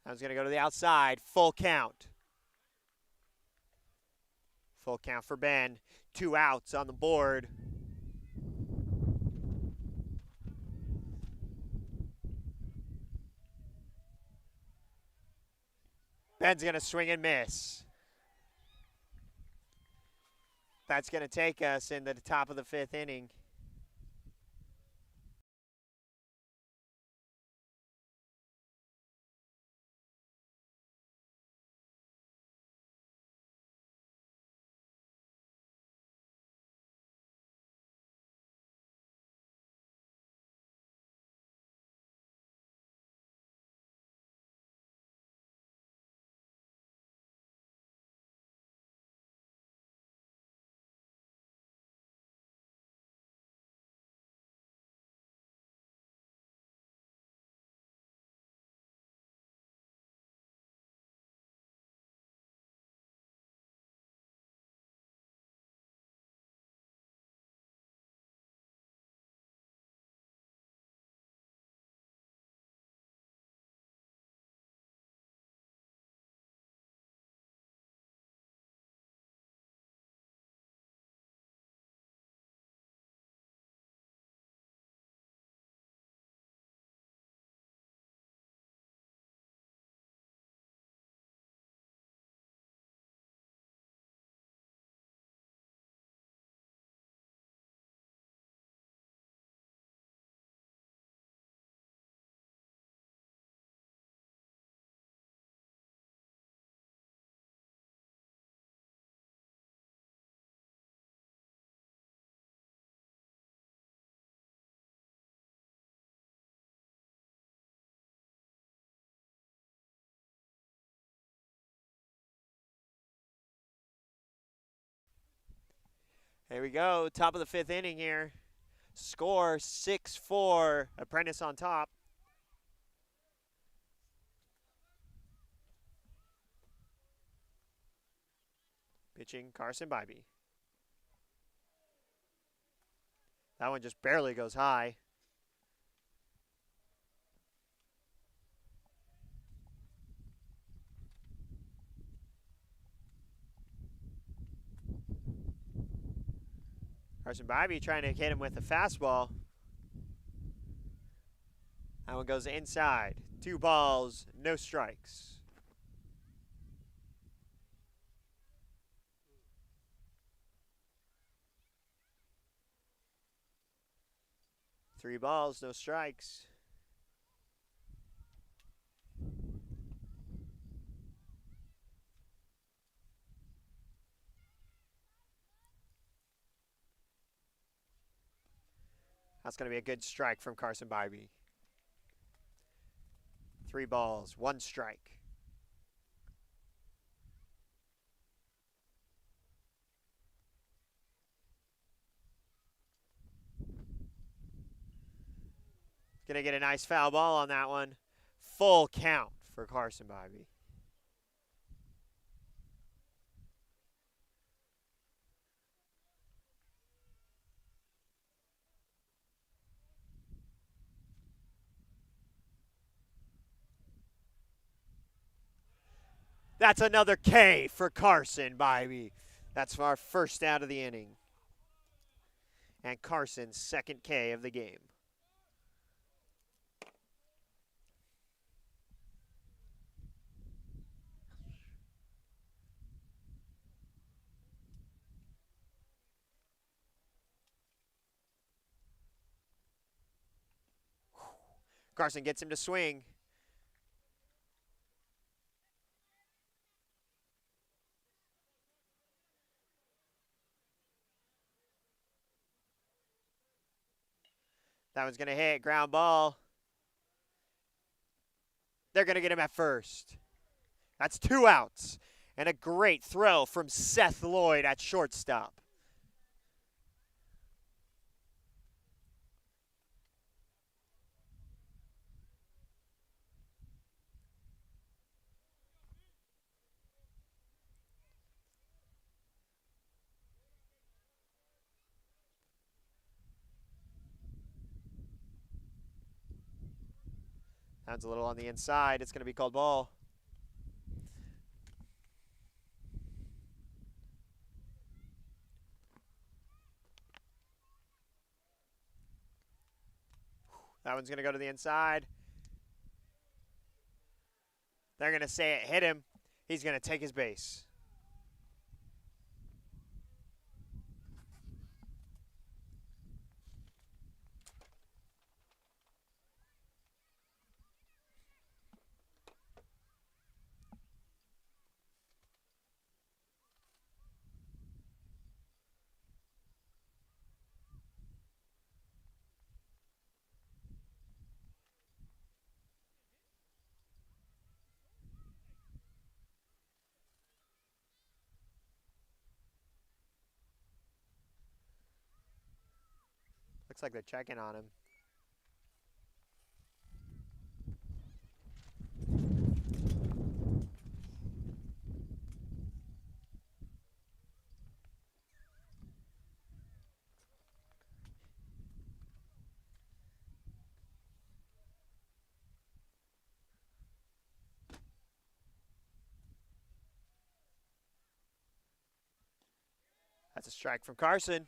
I was going to go to the outside. Full count. Full count for Ben. 2 outs on the board. Ben's going to swing and miss. That's going to take us into the top of the 5th inning. Here we go, top of the 5th inning here. Score 6-4, Apprentice on top. Pitching Carson Bybee. That one just barely goes high. Carson Bybee trying to hit him with a fastball. That one goes inside. 2 balls, no strikes. Three balls, no strikes. That's going to be a good strike from Carson Bybee. 3 balls, 1 strike. Going to get a nice foul ball on that one. Full count for Carson Bybee. That's another K for Carson Bybee. That's our first out of the inning. And Carson's second K of the game. Carson gets him to swing. That one's going to hit, ground ball. They're going to get him at first. That's 2 outs. And a great throw from Seth Lloyd at shortstop. Sounds a little on the inside. It's going to be called ball. That one's going to go to the inside. They're going to say it hit him. He's going to take his base. Looks like they're checking on him. That's a strike from Carson.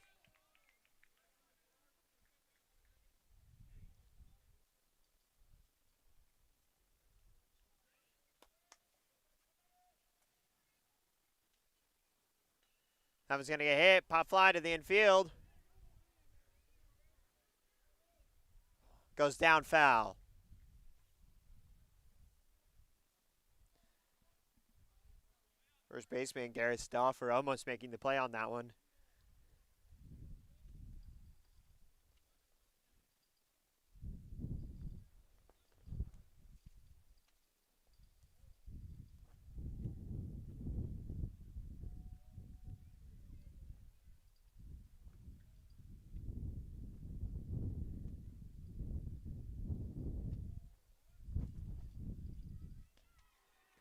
That one's going to get hit. Pop fly to the infield. Goes down foul. First baseman Garrett Stauffer almost making the play on that one.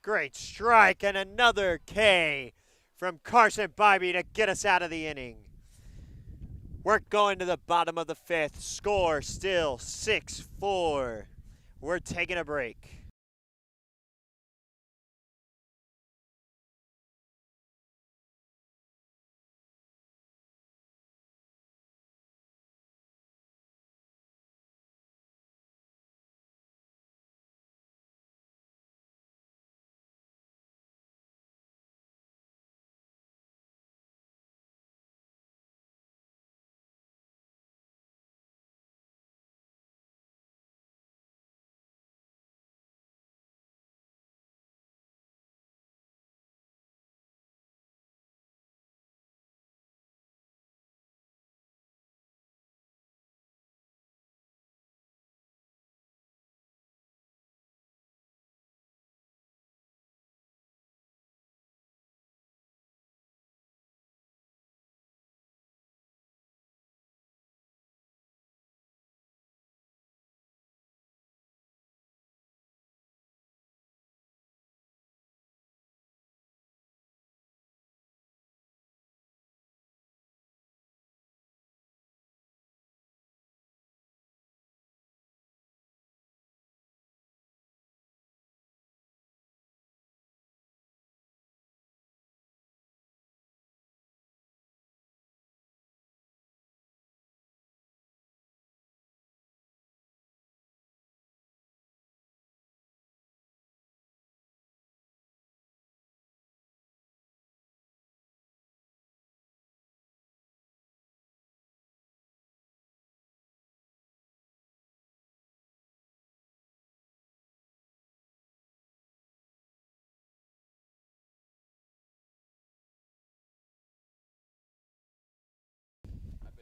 Great strike and another K from Carson Bybee to get us out of the inning. We're going to the bottom of the fifth. Score still 6-4. We're taking a break.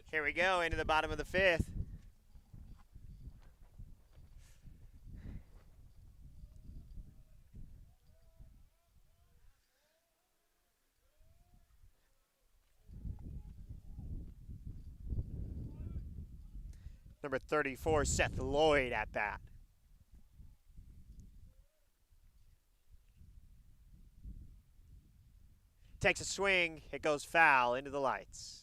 Here we go into the bottom of the fifth. Number 34, Seth Lloyd at bat. Takes a swing. It goes foul into the lights.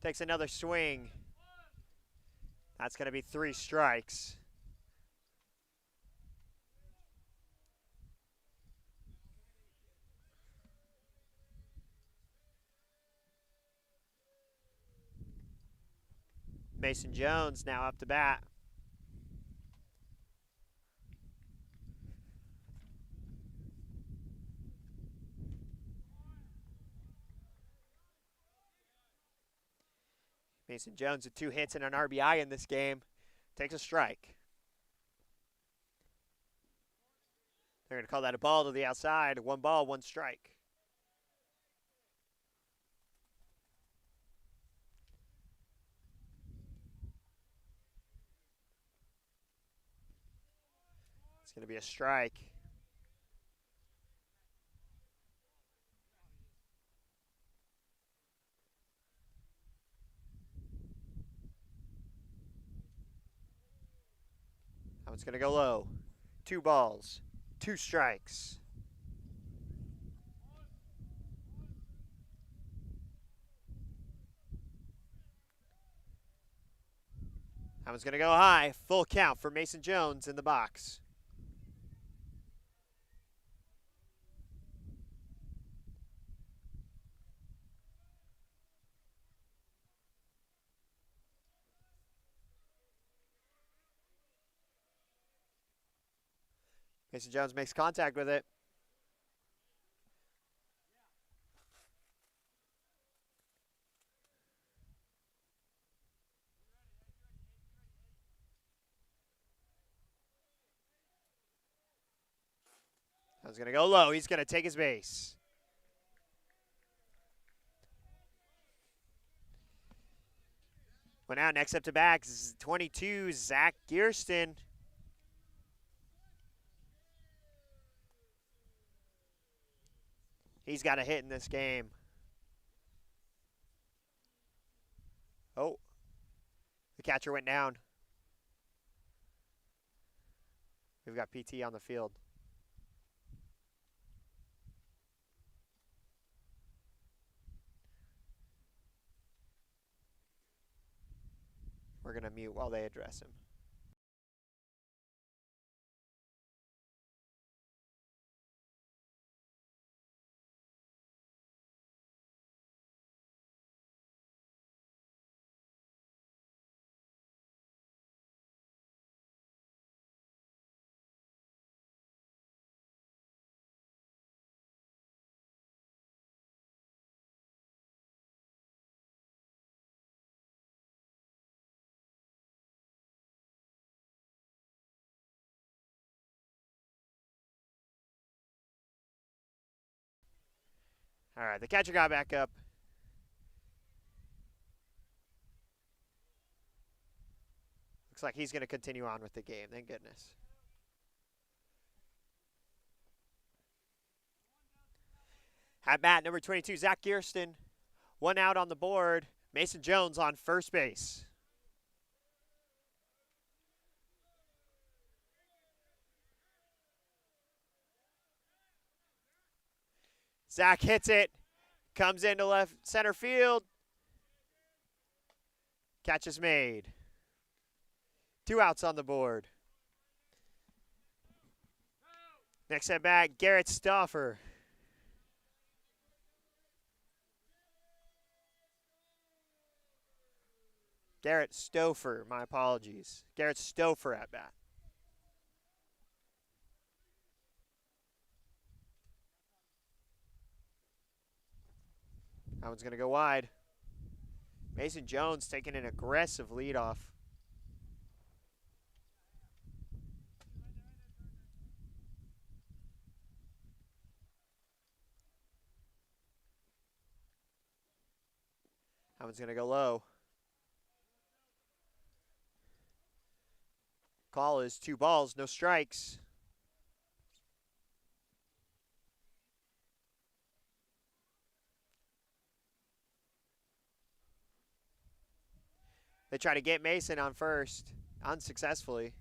Takes another swing. That's going to be 3 strikes. Mason Jones now up to bat. Mason Jones with 2 hits and an RBI in this game. Takes a strike. They're going to call that a ball to the outside. 1 ball, 1 strike. It's going to be a strike. That one's going to go low. 2 balls, 2 strikes. That one's going to go high. Full count for Mason Jones in the box. Mason Jones makes contact with it. That was going to go low. He's going to take his base. Well, now next up to bat, 22, Zach Gearston. He's got a hit in this game. Oh, the catcher went down. We've got PT on the field. We're going to mute while they address him. All right, the catcher got back up. Looks like he's going to continue on with the game, thank goodness. At bat, number 22, Zach Gearston. 1 out on the board. Mason Jones on first base. Zach hits it. Comes into left center field. Catch is made. 2 outs on the board. Next at bat, Garrett Stauffer. Garrett Stouffer, my apologies. Garrett Stouffer at bat. That one's going to go wide. Mason Jones taking an aggressive leadoff. That one's going to go low. Call is 2 balls, no strikes. They try to get Mason on first, unsuccessfully.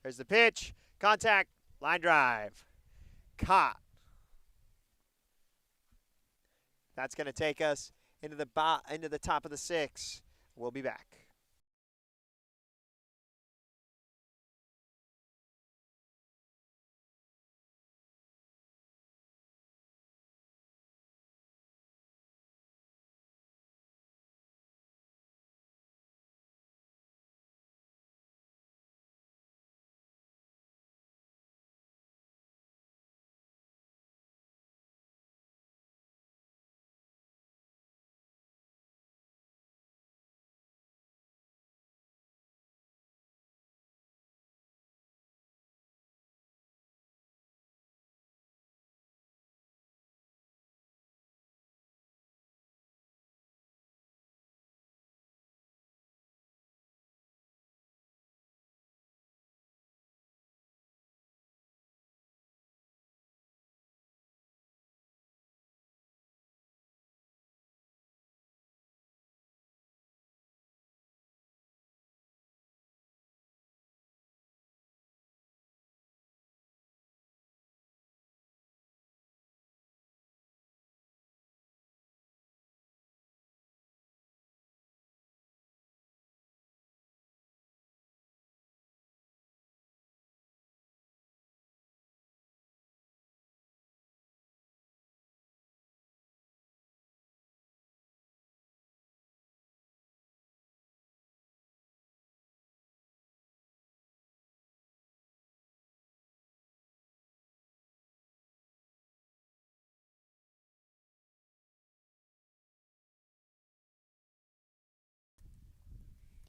There's the pitch, contact, line drive. Caught. That's going to take us into the top of the 6th. We'll be back.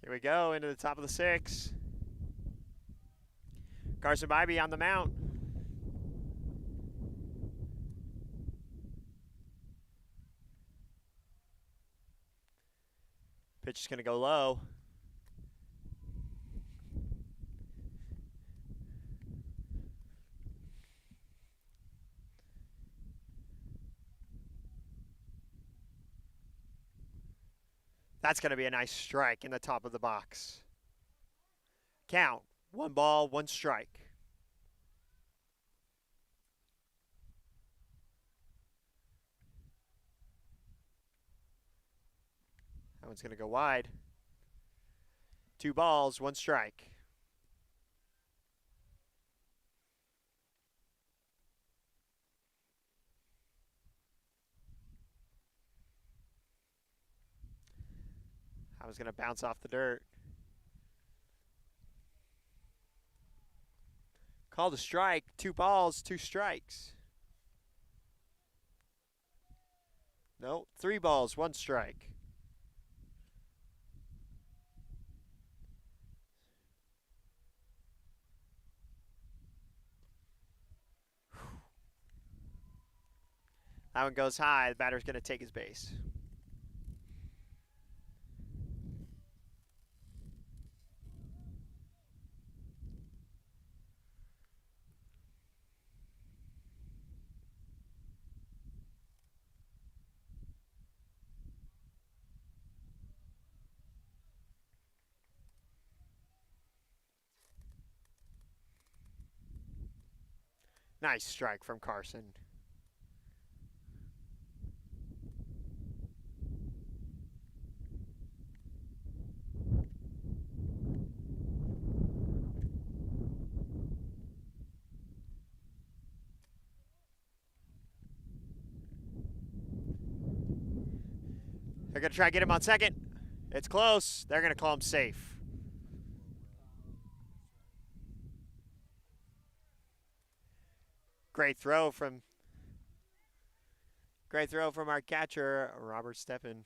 Here we go into the top of the 6. Carson Bybee on the mount. Pitch is going to go low. That's going to be a nice strike in the top of the box. Count. 1 ball, 1 strike. That one's going to go wide. 2 balls, 1 strike. I was going to bounce off the dirt. Called a strike. 2 balls, 2 strikes. No, 3 balls, 1 strike. That one goes high. The batter's going to take his base. Nice strike from Carson. They're going to try to get him on second. It's close. They're going to call him safe. Great throw from our catcher, Robert Steppen.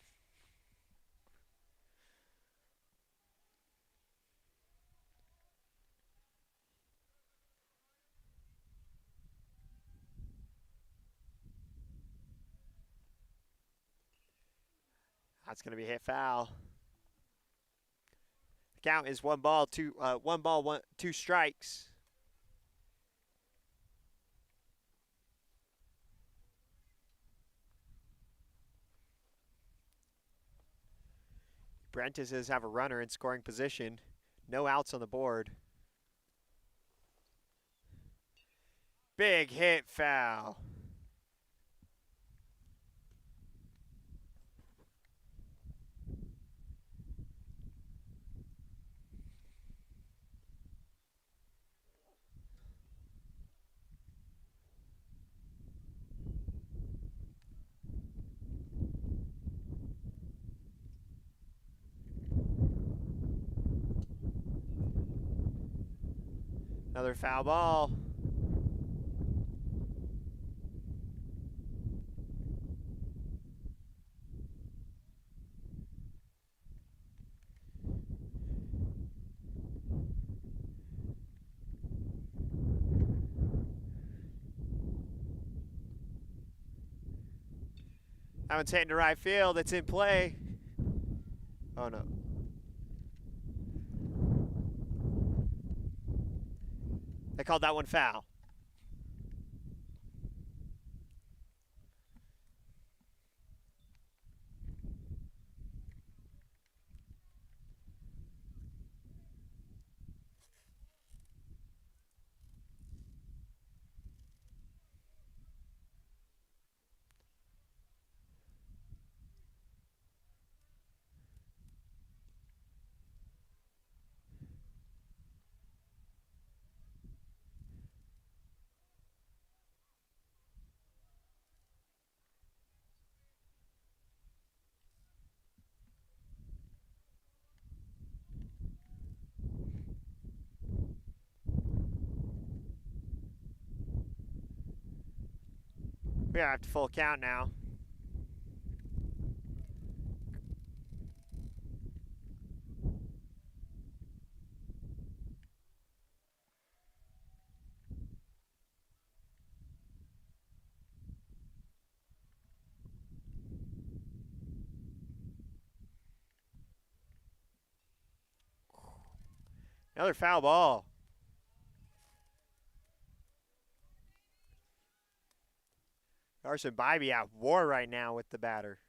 That's going to be hit foul. The count is 1 ball, 2 strikes. Apprentices have a runner in scoring position. No outs on the board. Big hit foul. Another foul ball. That one's hitting to right field. It's in play. Oh, no. They called that one foul. We are at full count now. Another foul ball. Carson Bybee at war right now with the batter.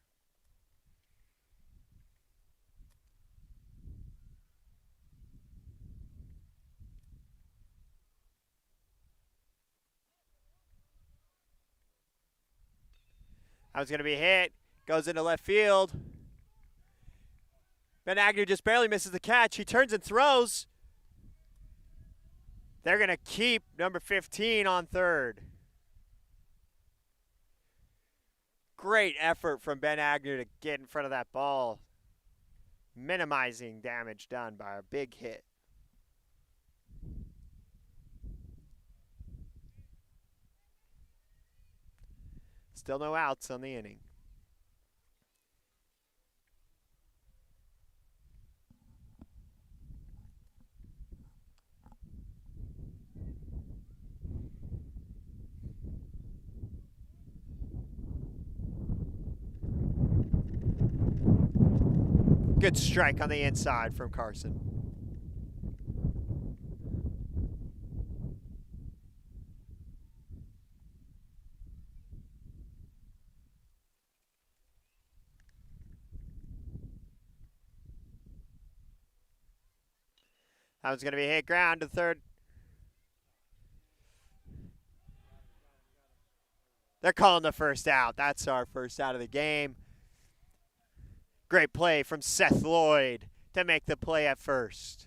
That was going to be hit. Goes into left field. Ben Agnew just barely misses the catch. He turns and throws. They're going to keep number 15 on third. Great effort from Ben Agnew to get in front of that ball, minimizing damage done by a big hit. Still no outs on the inning. Good strike on the inside from Carson. That was going to be hit ground to third. They're calling the first out. That's our first out of the game. Great play from Seth Lloyd to make the play at first.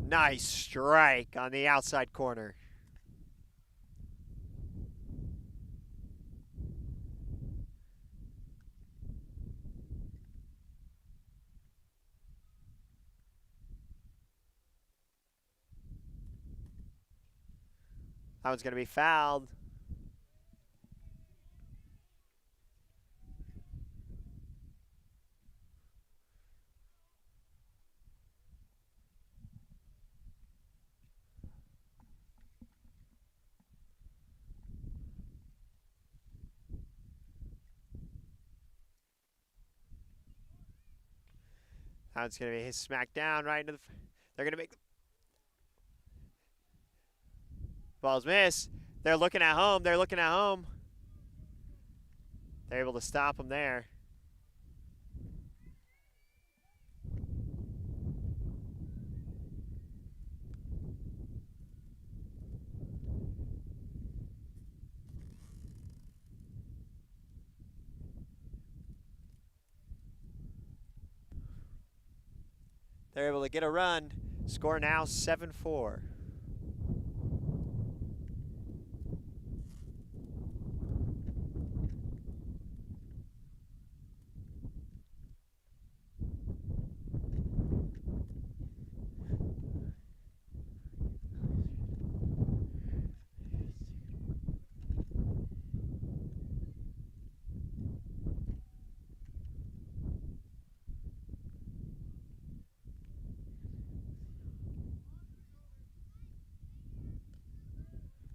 Nice strike on the outside corner. That one's going to be fouled. That one's going to be his smack down right into the. They're going to make. Ball's missed. They're looking at home. They're looking at home. They're able to stop him there. They're able to get a run. Score now 7-4.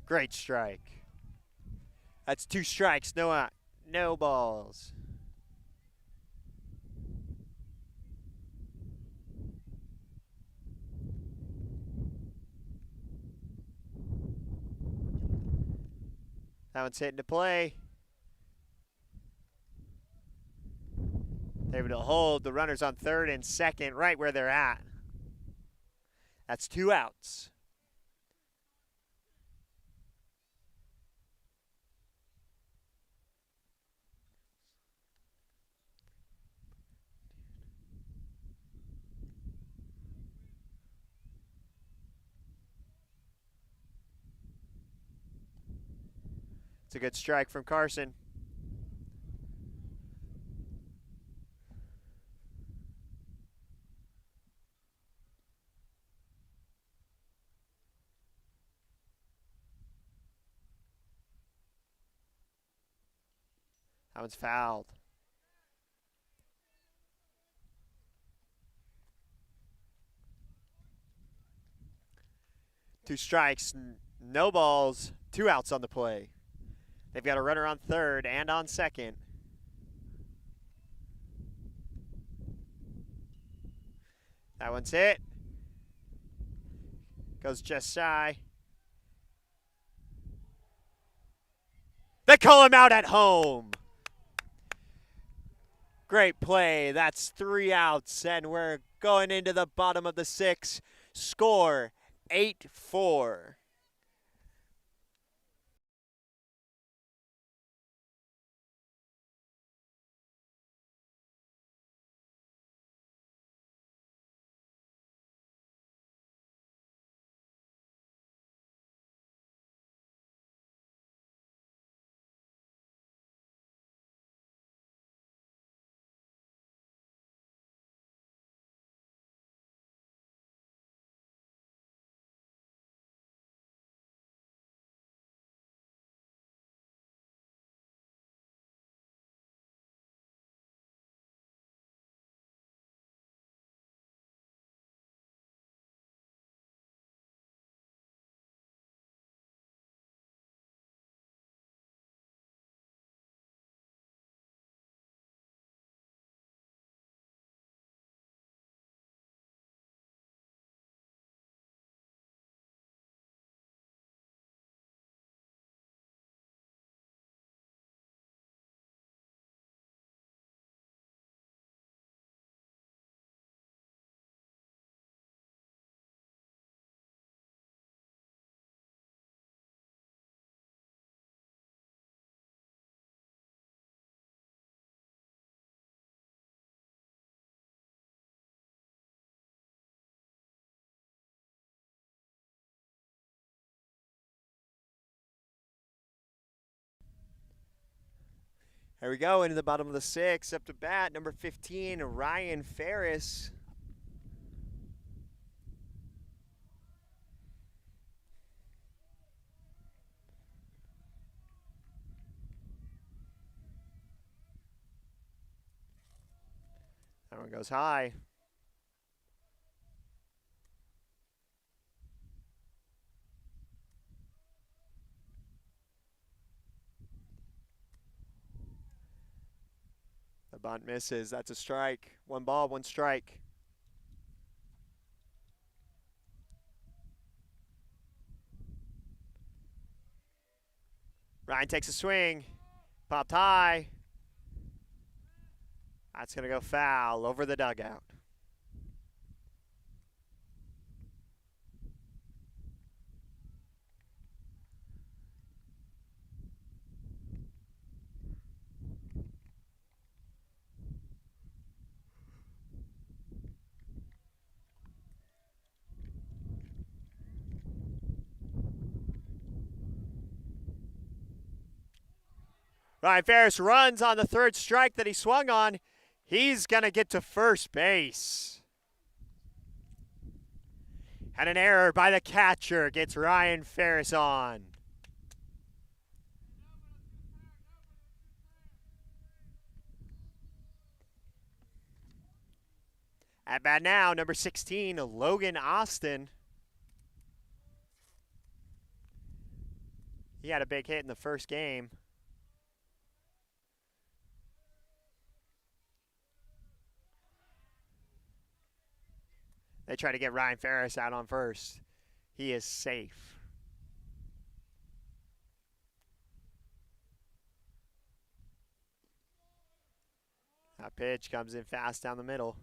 Great strike. That's 2 strikes, no balls. That one's hitting to play. They're able to hold the runners on third and second right where they're at. That's 2 outs. It's a good strike from Carson. That one's fouled. 2 strikes, no balls, 2 outs on the play. They've got a runner on third and on second. That one's hit. Goes just shy. They call him out at home. Great play. That's 3 outs, and we're going into the bottom of the 6th. Score 8-4. Here we go into the bottom of the 6th. Up to bat, number 15, Ryan Ferris. That one goes high. The bunt misses. That's a strike. 1 ball, 1 strike. Ryan takes a swing. Popped high. That's going to go foul over the dugout. Ryan Ferris runs on the 3rd strike that he swung on. He's going to get to first base. And an error by the catcher gets Ryan Ferris on. At bat now, number 16, Logan Austin. He had a big hit in the first game. They try to get Ryan Ferris out on first. He is safe. That pitch comes in fast down the middle.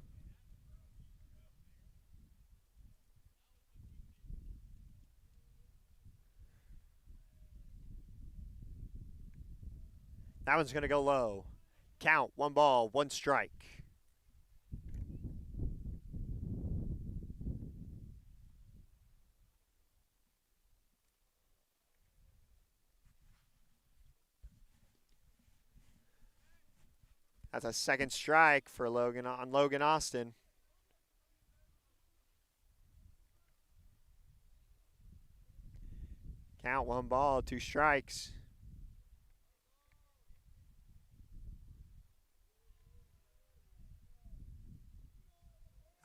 That one's going to go low. Count, 1 ball, 1 strike. That's a 2nd strike for Logan Austin. Count, 1 ball, 2 strikes.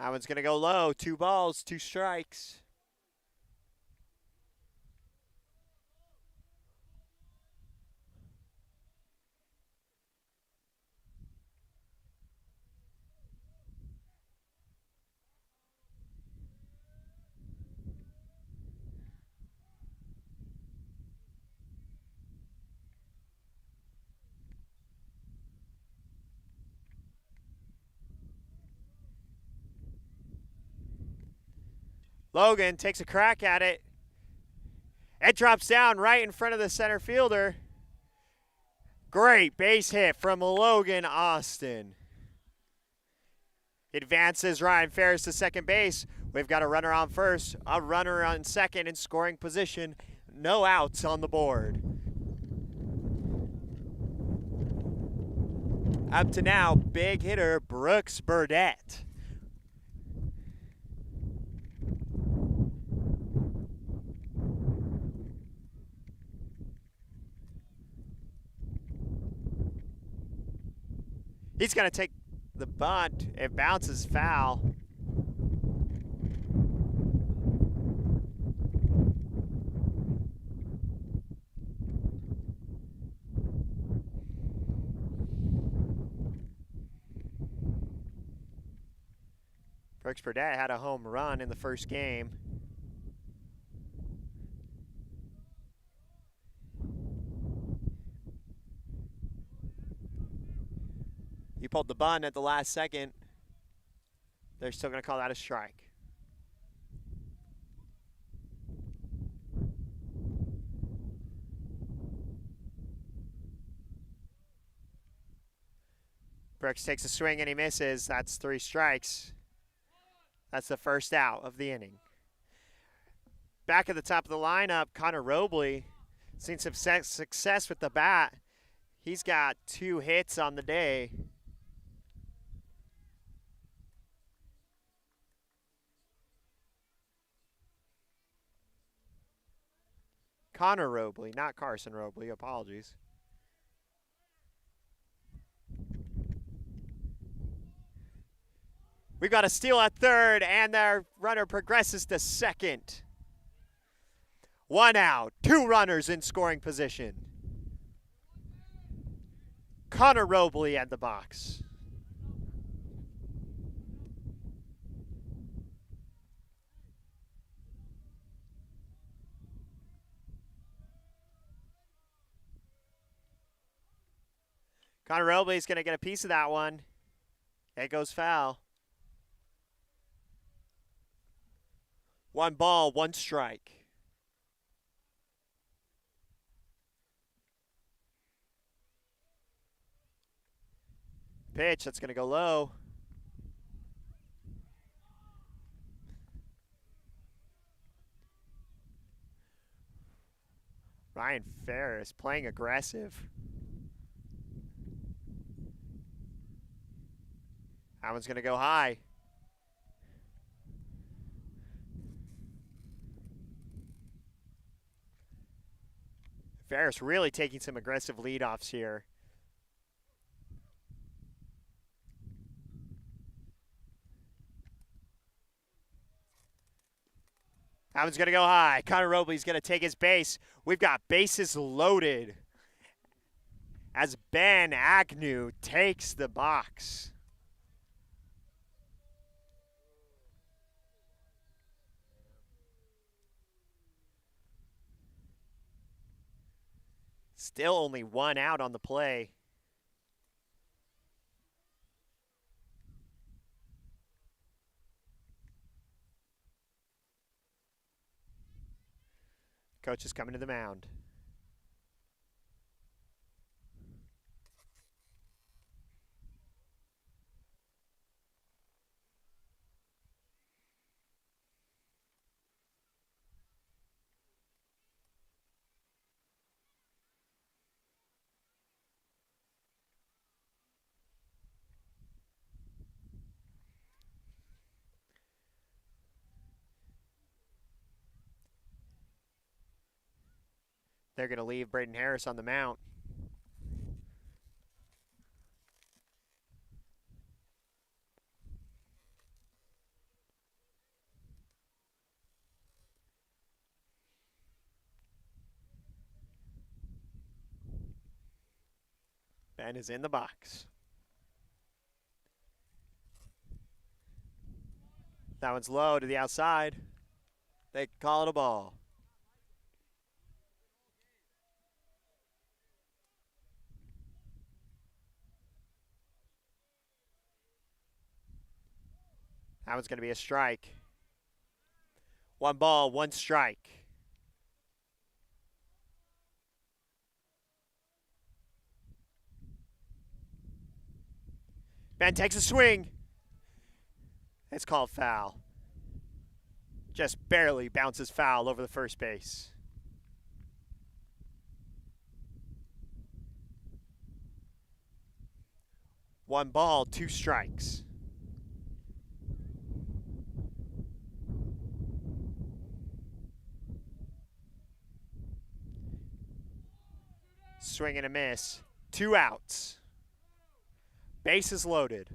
That one's going to go low. 2 balls, 2 strikes. Logan takes a crack at it. It drops down right in front of the center fielder. Great base hit from Logan Austin. Advances Ryan Ferris to second base. We've got a runner on first, a runner on second in scoring position. No outs on the board. Up to now, big hitter Brooks Burdett. He's going to take the bunt. It bounces foul. Brooks Burdett had a home run in the first game. He pulled the bunt at the last second. They're still going to call that a strike. Brooks takes a swing and he misses. That's 3 strikes. That's the first out of the inning. Back at the top of the lineup, Connor Robley, seen some success with the bat. He's got 2 hits on the day. Connor Robley, not Carson Robley. Apologies. We've got a steal at third, and their runner progresses to second. 1 out, 2 runners in scoring position. Connor Robley at the box. Connor Robley is going to get a piece of that one. It goes foul. 1 ball, 1 strike. Pitch, that's going to go low. Ryan Ferris playing aggressive. That one's going to go high. Ferris really taking some aggressive leadoffs here. That one's going to go high. Connor Robley's going to take his base. We've got bases loaded as Ben Agnew takes the box. Still only 1 out on the play. Coach is coming to the mound. They're going to leave Braden Harris on the mound. and is in the box. That one's low to the outside. They call it a ball. That one's going to be a strike. 1 ball, 1 strike. Ben takes a swing. It's called foul. Just barely bounces foul over the first base. One ball, 2 strikes. Swing and a miss. 2 outs. Bases loaded.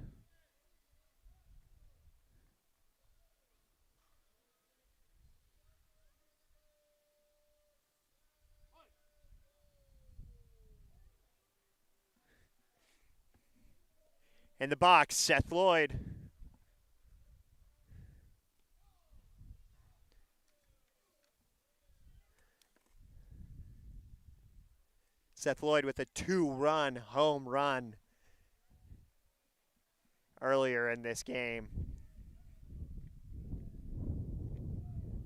In the box, Seth Lloyd. Seth Lloyd with a 2-run home run earlier in this game.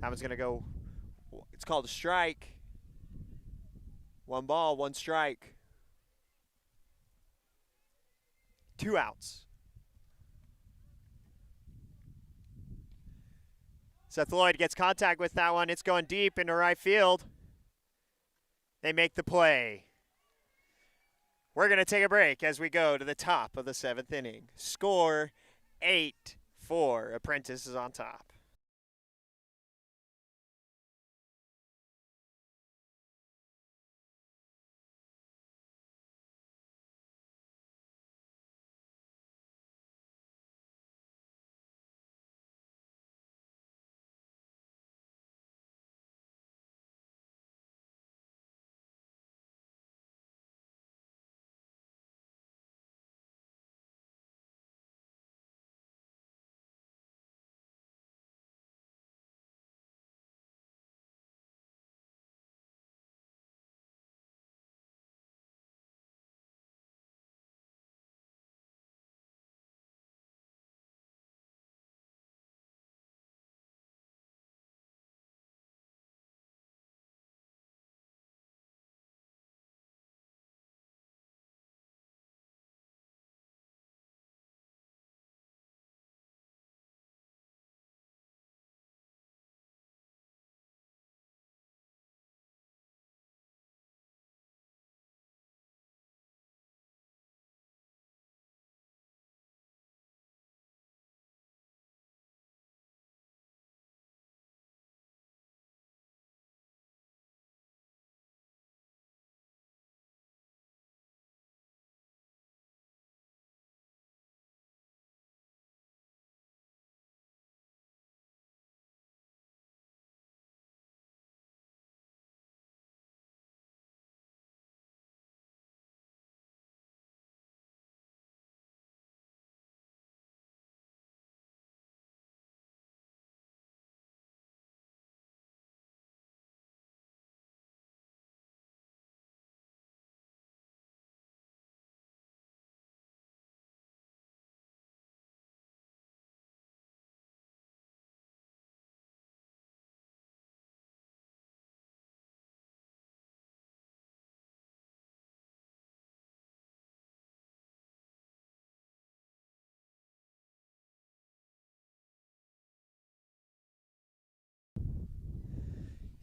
That one's going to go, it's called a strike. 1 ball, 1 strike. 2 outs. Seth Lloyd gets contact with that one. It's going deep into right field. They make the play. We're going to take a break as we go to the top of the 7th inning. Score 8-4. Apprentice is on top.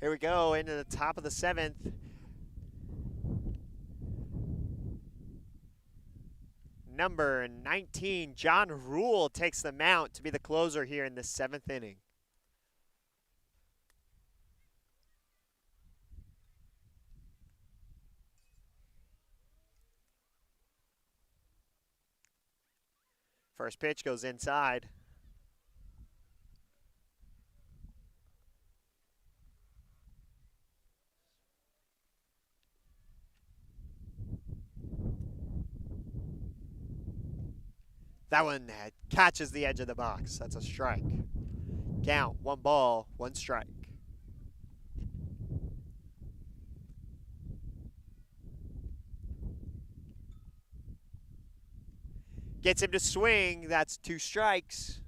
Here we go into the top of the 7th. Number 19, John Rule takes the mount to be the closer here in the 7th inning. First pitch goes inside. That one catches the edge of the box. That's a strike. Count, 1 ball, 1 strike. Gets him to swing. That's 2 strikes.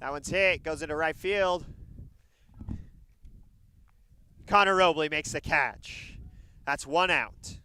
That one's hit. Goes into right field. Connor Robley makes the catch. That's 1 out.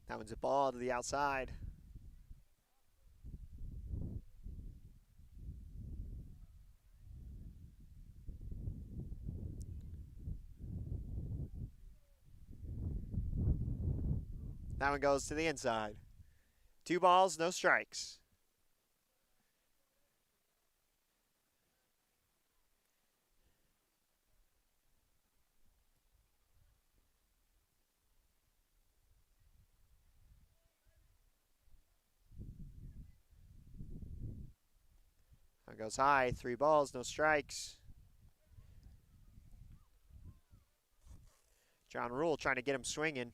That one's a ball to the outside. That one goes to the inside. 2 balls, no strikes. That goes high. 3 balls, no strikes. John Rule trying to get him swinging.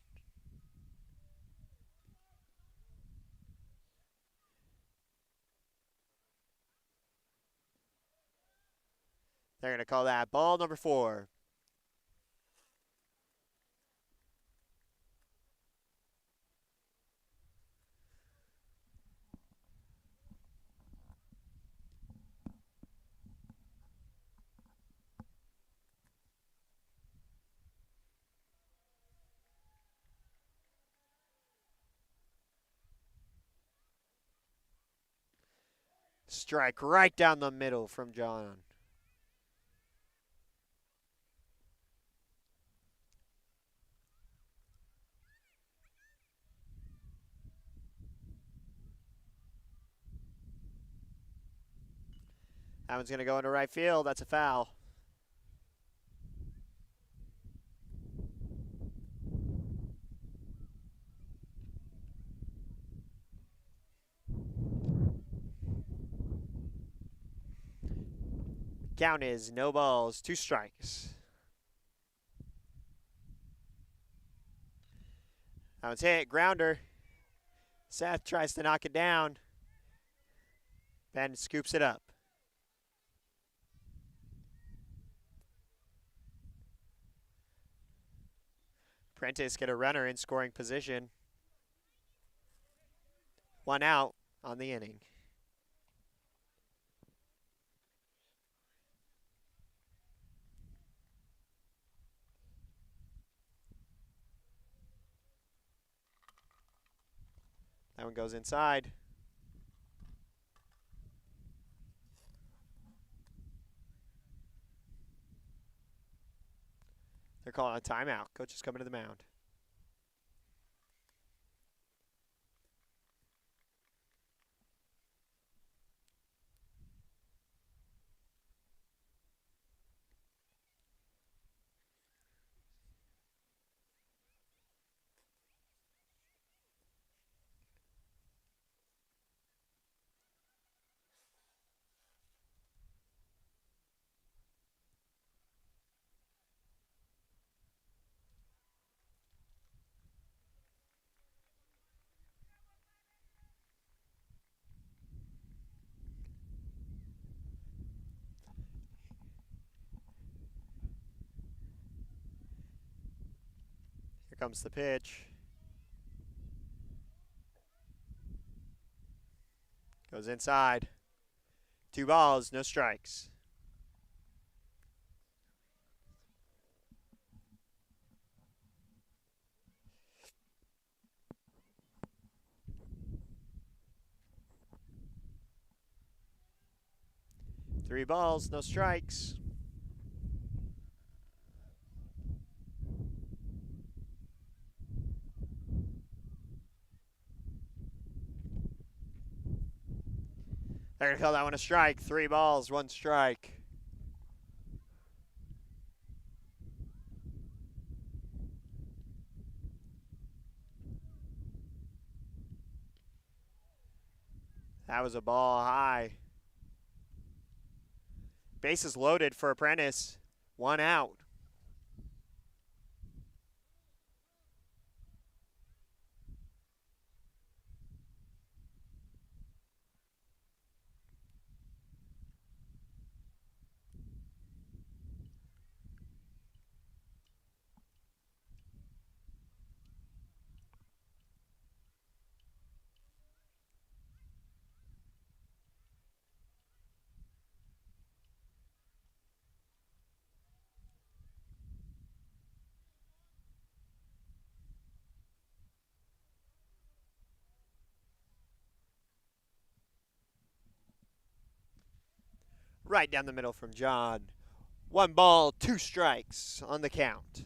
They're going to call that ball number 4. Strike right down the middle from John. That one's going to go into right field. That's a foul. Count is no balls, 2 strikes. That one's hit. Grounder. Seth tries to knock it down. Ben scoops it up. Apprentice get a runner in scoring position. 1 out on the inning. That one goes inside. They're calling a timeout. Coach is coming to the mound. Here comes the pitch. Goes inside. 2 balls, no strikes. Three balls, no strikes. They're going to call that one a strike. 3 balls, 1 strike. That was a ball high. Bases loaded for Apprentice. 1 out. Right down the middle from John. 1 ball, 2 strikes on the count.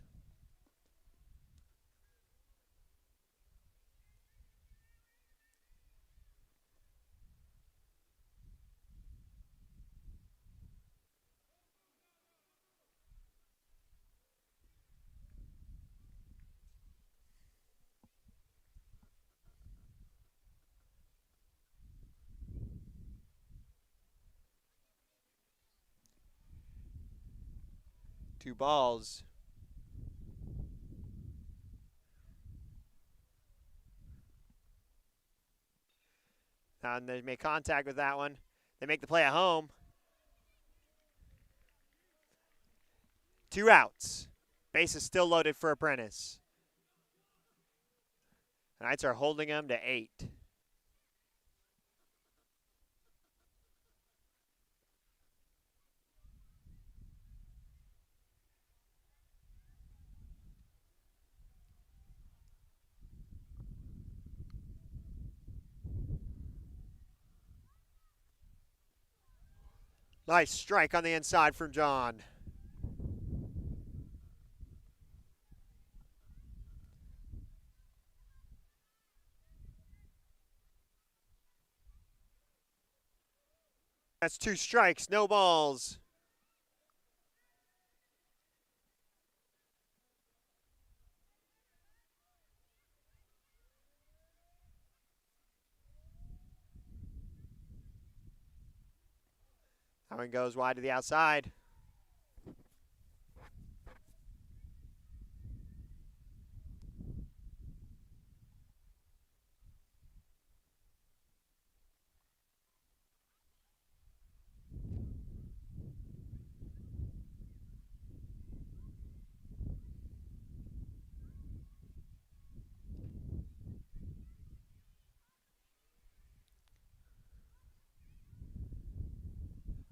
Two balls. And they make contact with that one. They make the play at home. 2 outs. Base is still loaded for Apprentice. The Knights are holding them to 8. Nice strike on the inside from John. That's 2 strikes, no balls. That one goes wide to the outside.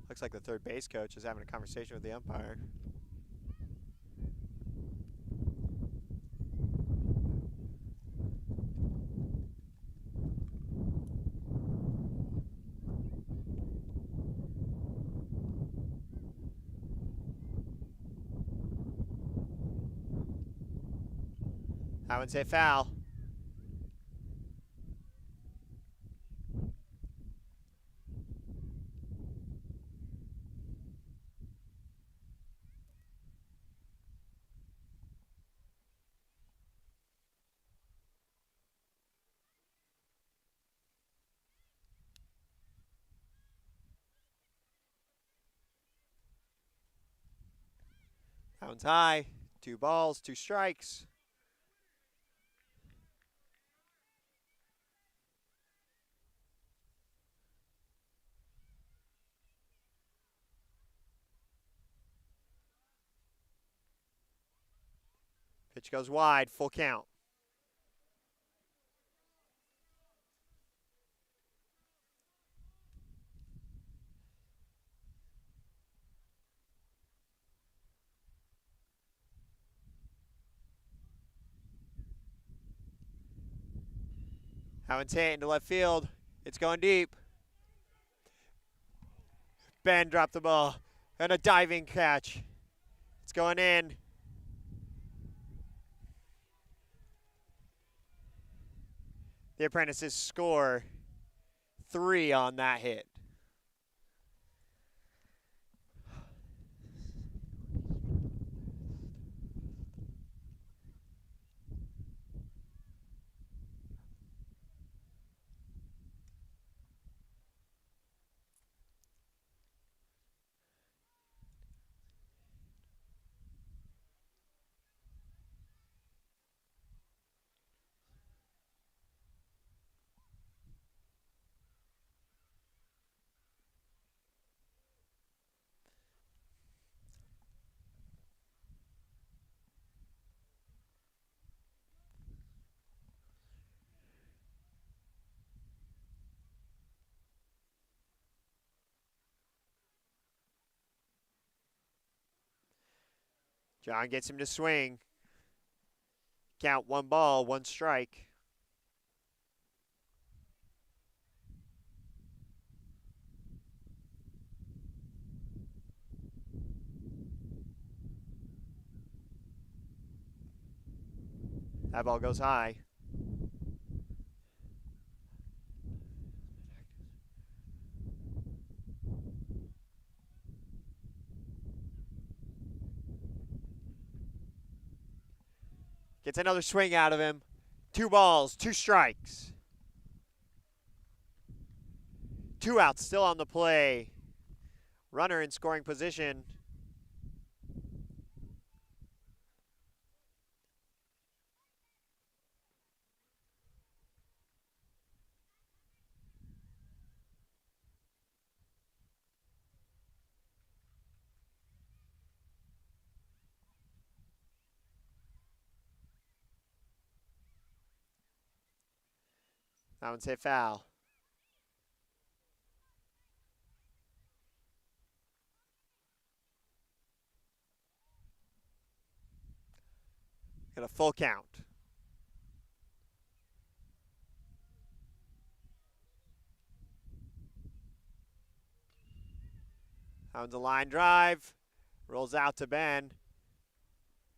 Looks like the third base coach is having a conversation with the umpire. I would say foul. That one's high. 2 balls, 2 strikes. Pitch goes wide, full count. That one's hit into left field. It's going deep. Ben dropped the ball. And a diving catch. It's going in. The Apprentices score 3 on that hit. John gets him to swing. Count 1 ball, 1 strike. That ball goes high. Gets another swing out of him. 2 balls, 2 strikes. 2 outs still on the play. Runner in scoring position. That one's hit foul. Got a full count. That one's a line drive. Rolls out to Ben.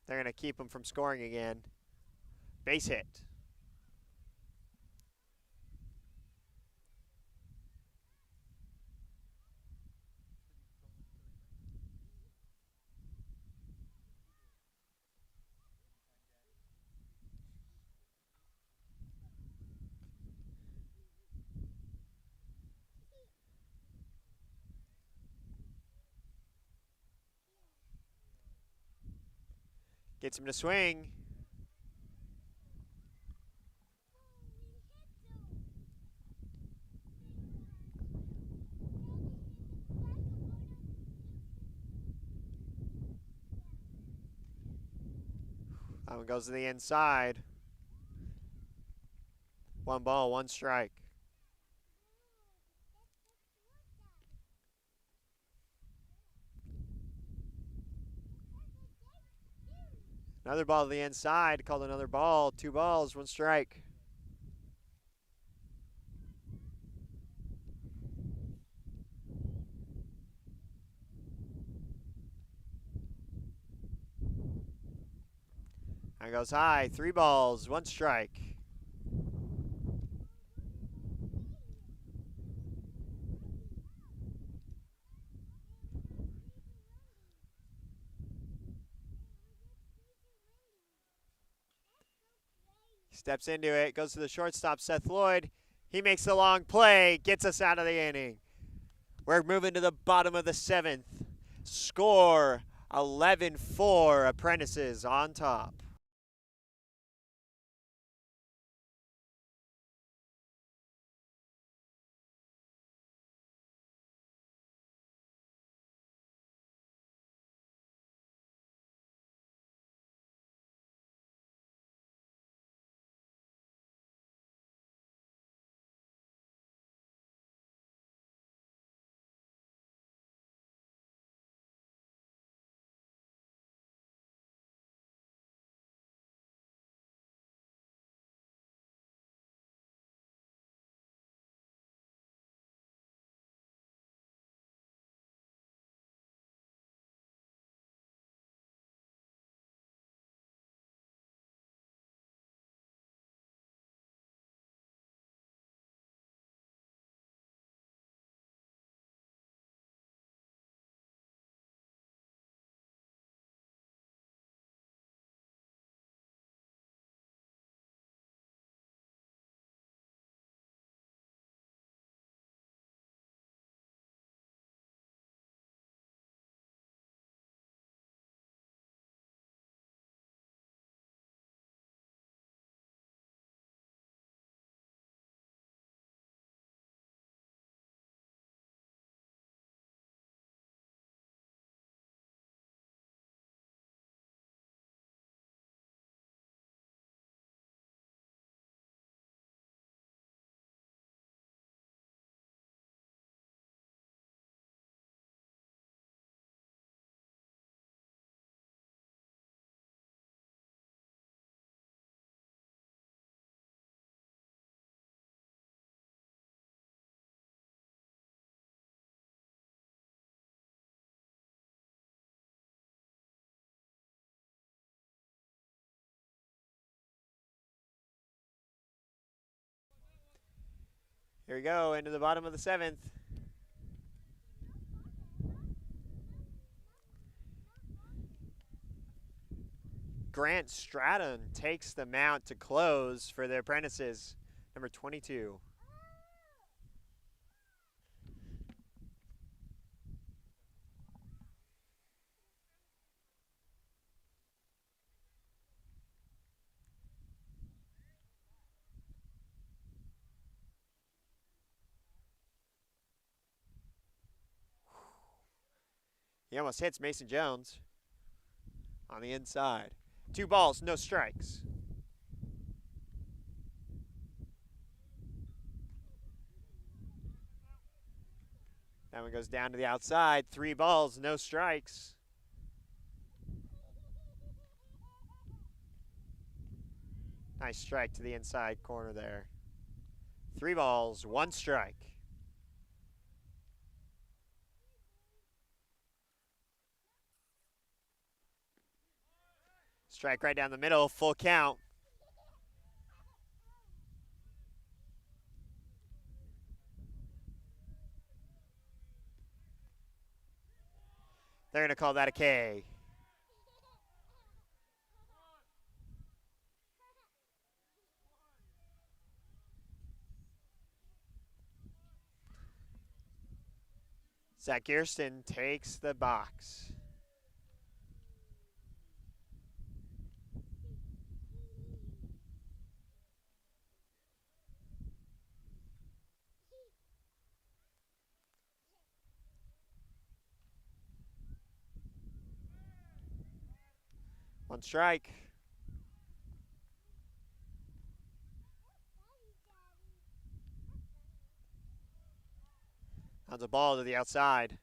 They're going to keep him from scoring again. Base hit. Gets him to swing. That one goes to the inside. 1 ball, 1 strike. Another ball to the inside. Called another ball. 2 balls, 1 strike. That goes high. 3 balls, 1 strike. Steps into it, goes to the shortstop, Seth Lloyd. He makes the long play, gets us out of the inning. We're moving to the bottom of the 7th. Score 11-4, Apprentices on top. Here we go into the bottom of the 7th. Grant Stratton takes the mount to close for the Apprentices, number 22. He almost hits Mason Jones on the inside. 2 balls, no strikes. That one goes down to the outside. 3 balls, no strikes. Nice strike to the inside corner there. 3 balls, 1 strike. Strike right down the middle, full count. They're going to call that a K. Zach Gearston takes the box. One strike. That's a ball to the outside.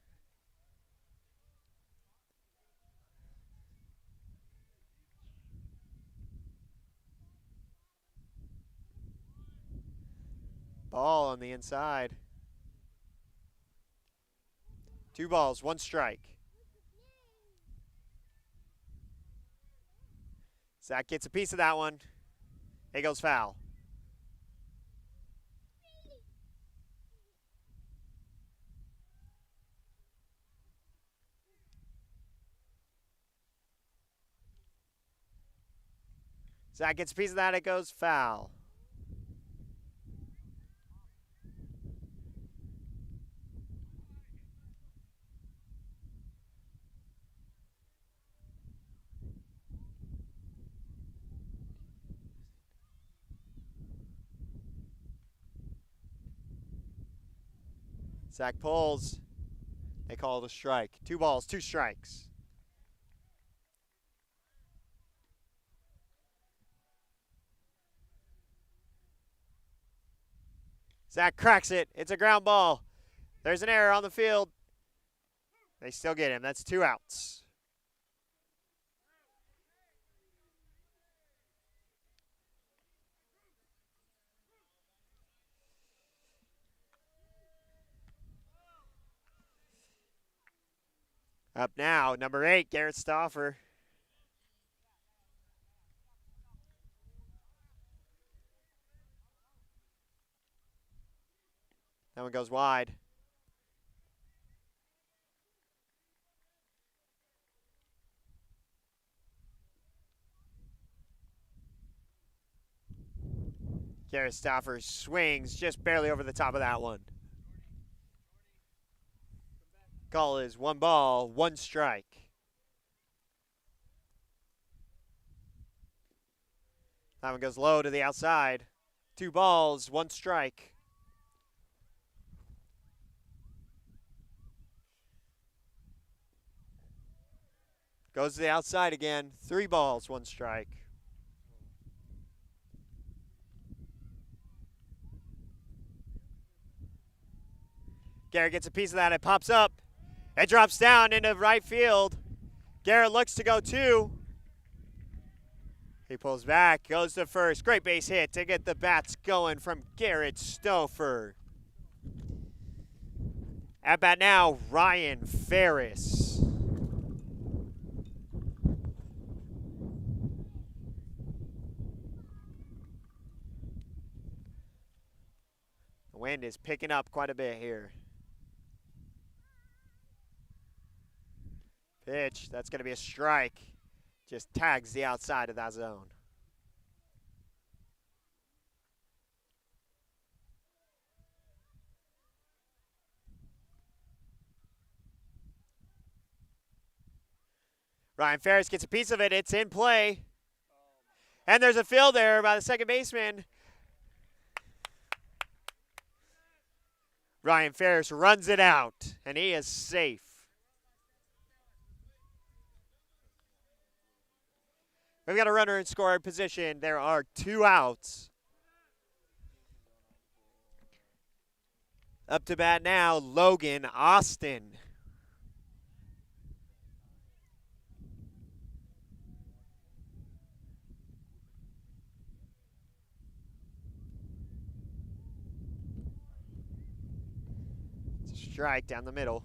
Ball on the inside. 2 balls, 1 strike. Zach gets a piece of that one. It goes foul. Zach gets a piece of that, it goes foul. Zach pulls. They call it a strike. 2 balls, 2 strikes. Zach cracks it. It's a ground ball. There's an error on the field. They still get him. That's 2 outs. Up now, number 8, Garrett Stauffer. That one goes wide. Garrett Stauffer swings just barely over the top of that one. Call is 1 ball, 1 strike. That one goes low to the outside. 2 balls, 1 strike. Goes to the outside again. 3 balls, 1 strike. Garrett gets a piece of that. It pops up. It drops down into right field. Garrett looks to go 2. He pulls back, goes to first. Great base hit to get the bats going from Garrett Stauffer. At bat now, Ryan Ferris. The wind wind is picking up quite a bit here. Pitch, that's going to be a strike. Just tags the outside of that zone. Ryan Ferris gets a piece of it. It's in play. And there's a field there by the second baseman. Ryan Ferris runs it out, and he is safe. We've got a runner in scoring position. There are 2 outs. Up to bat now, Logan Austin. It's a strike down the middle.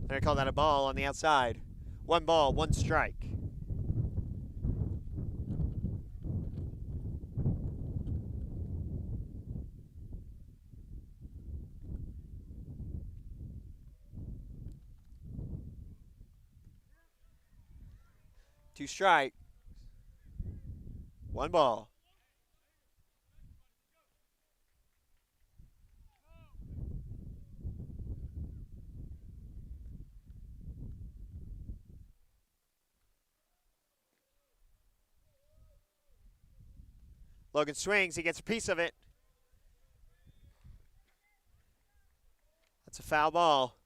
They're going to call that a ball on the outside. 1 ball, 1 strike. Two strike. 1 ball. Logan swings. He gets a piece of it. That's a foul ball.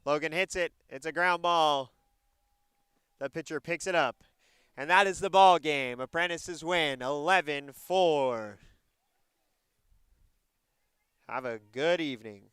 Logan hits it. It's a ground ball. The pitcher picks it up. And that is the ball game. Apprentices win 11-4. Have a good evening.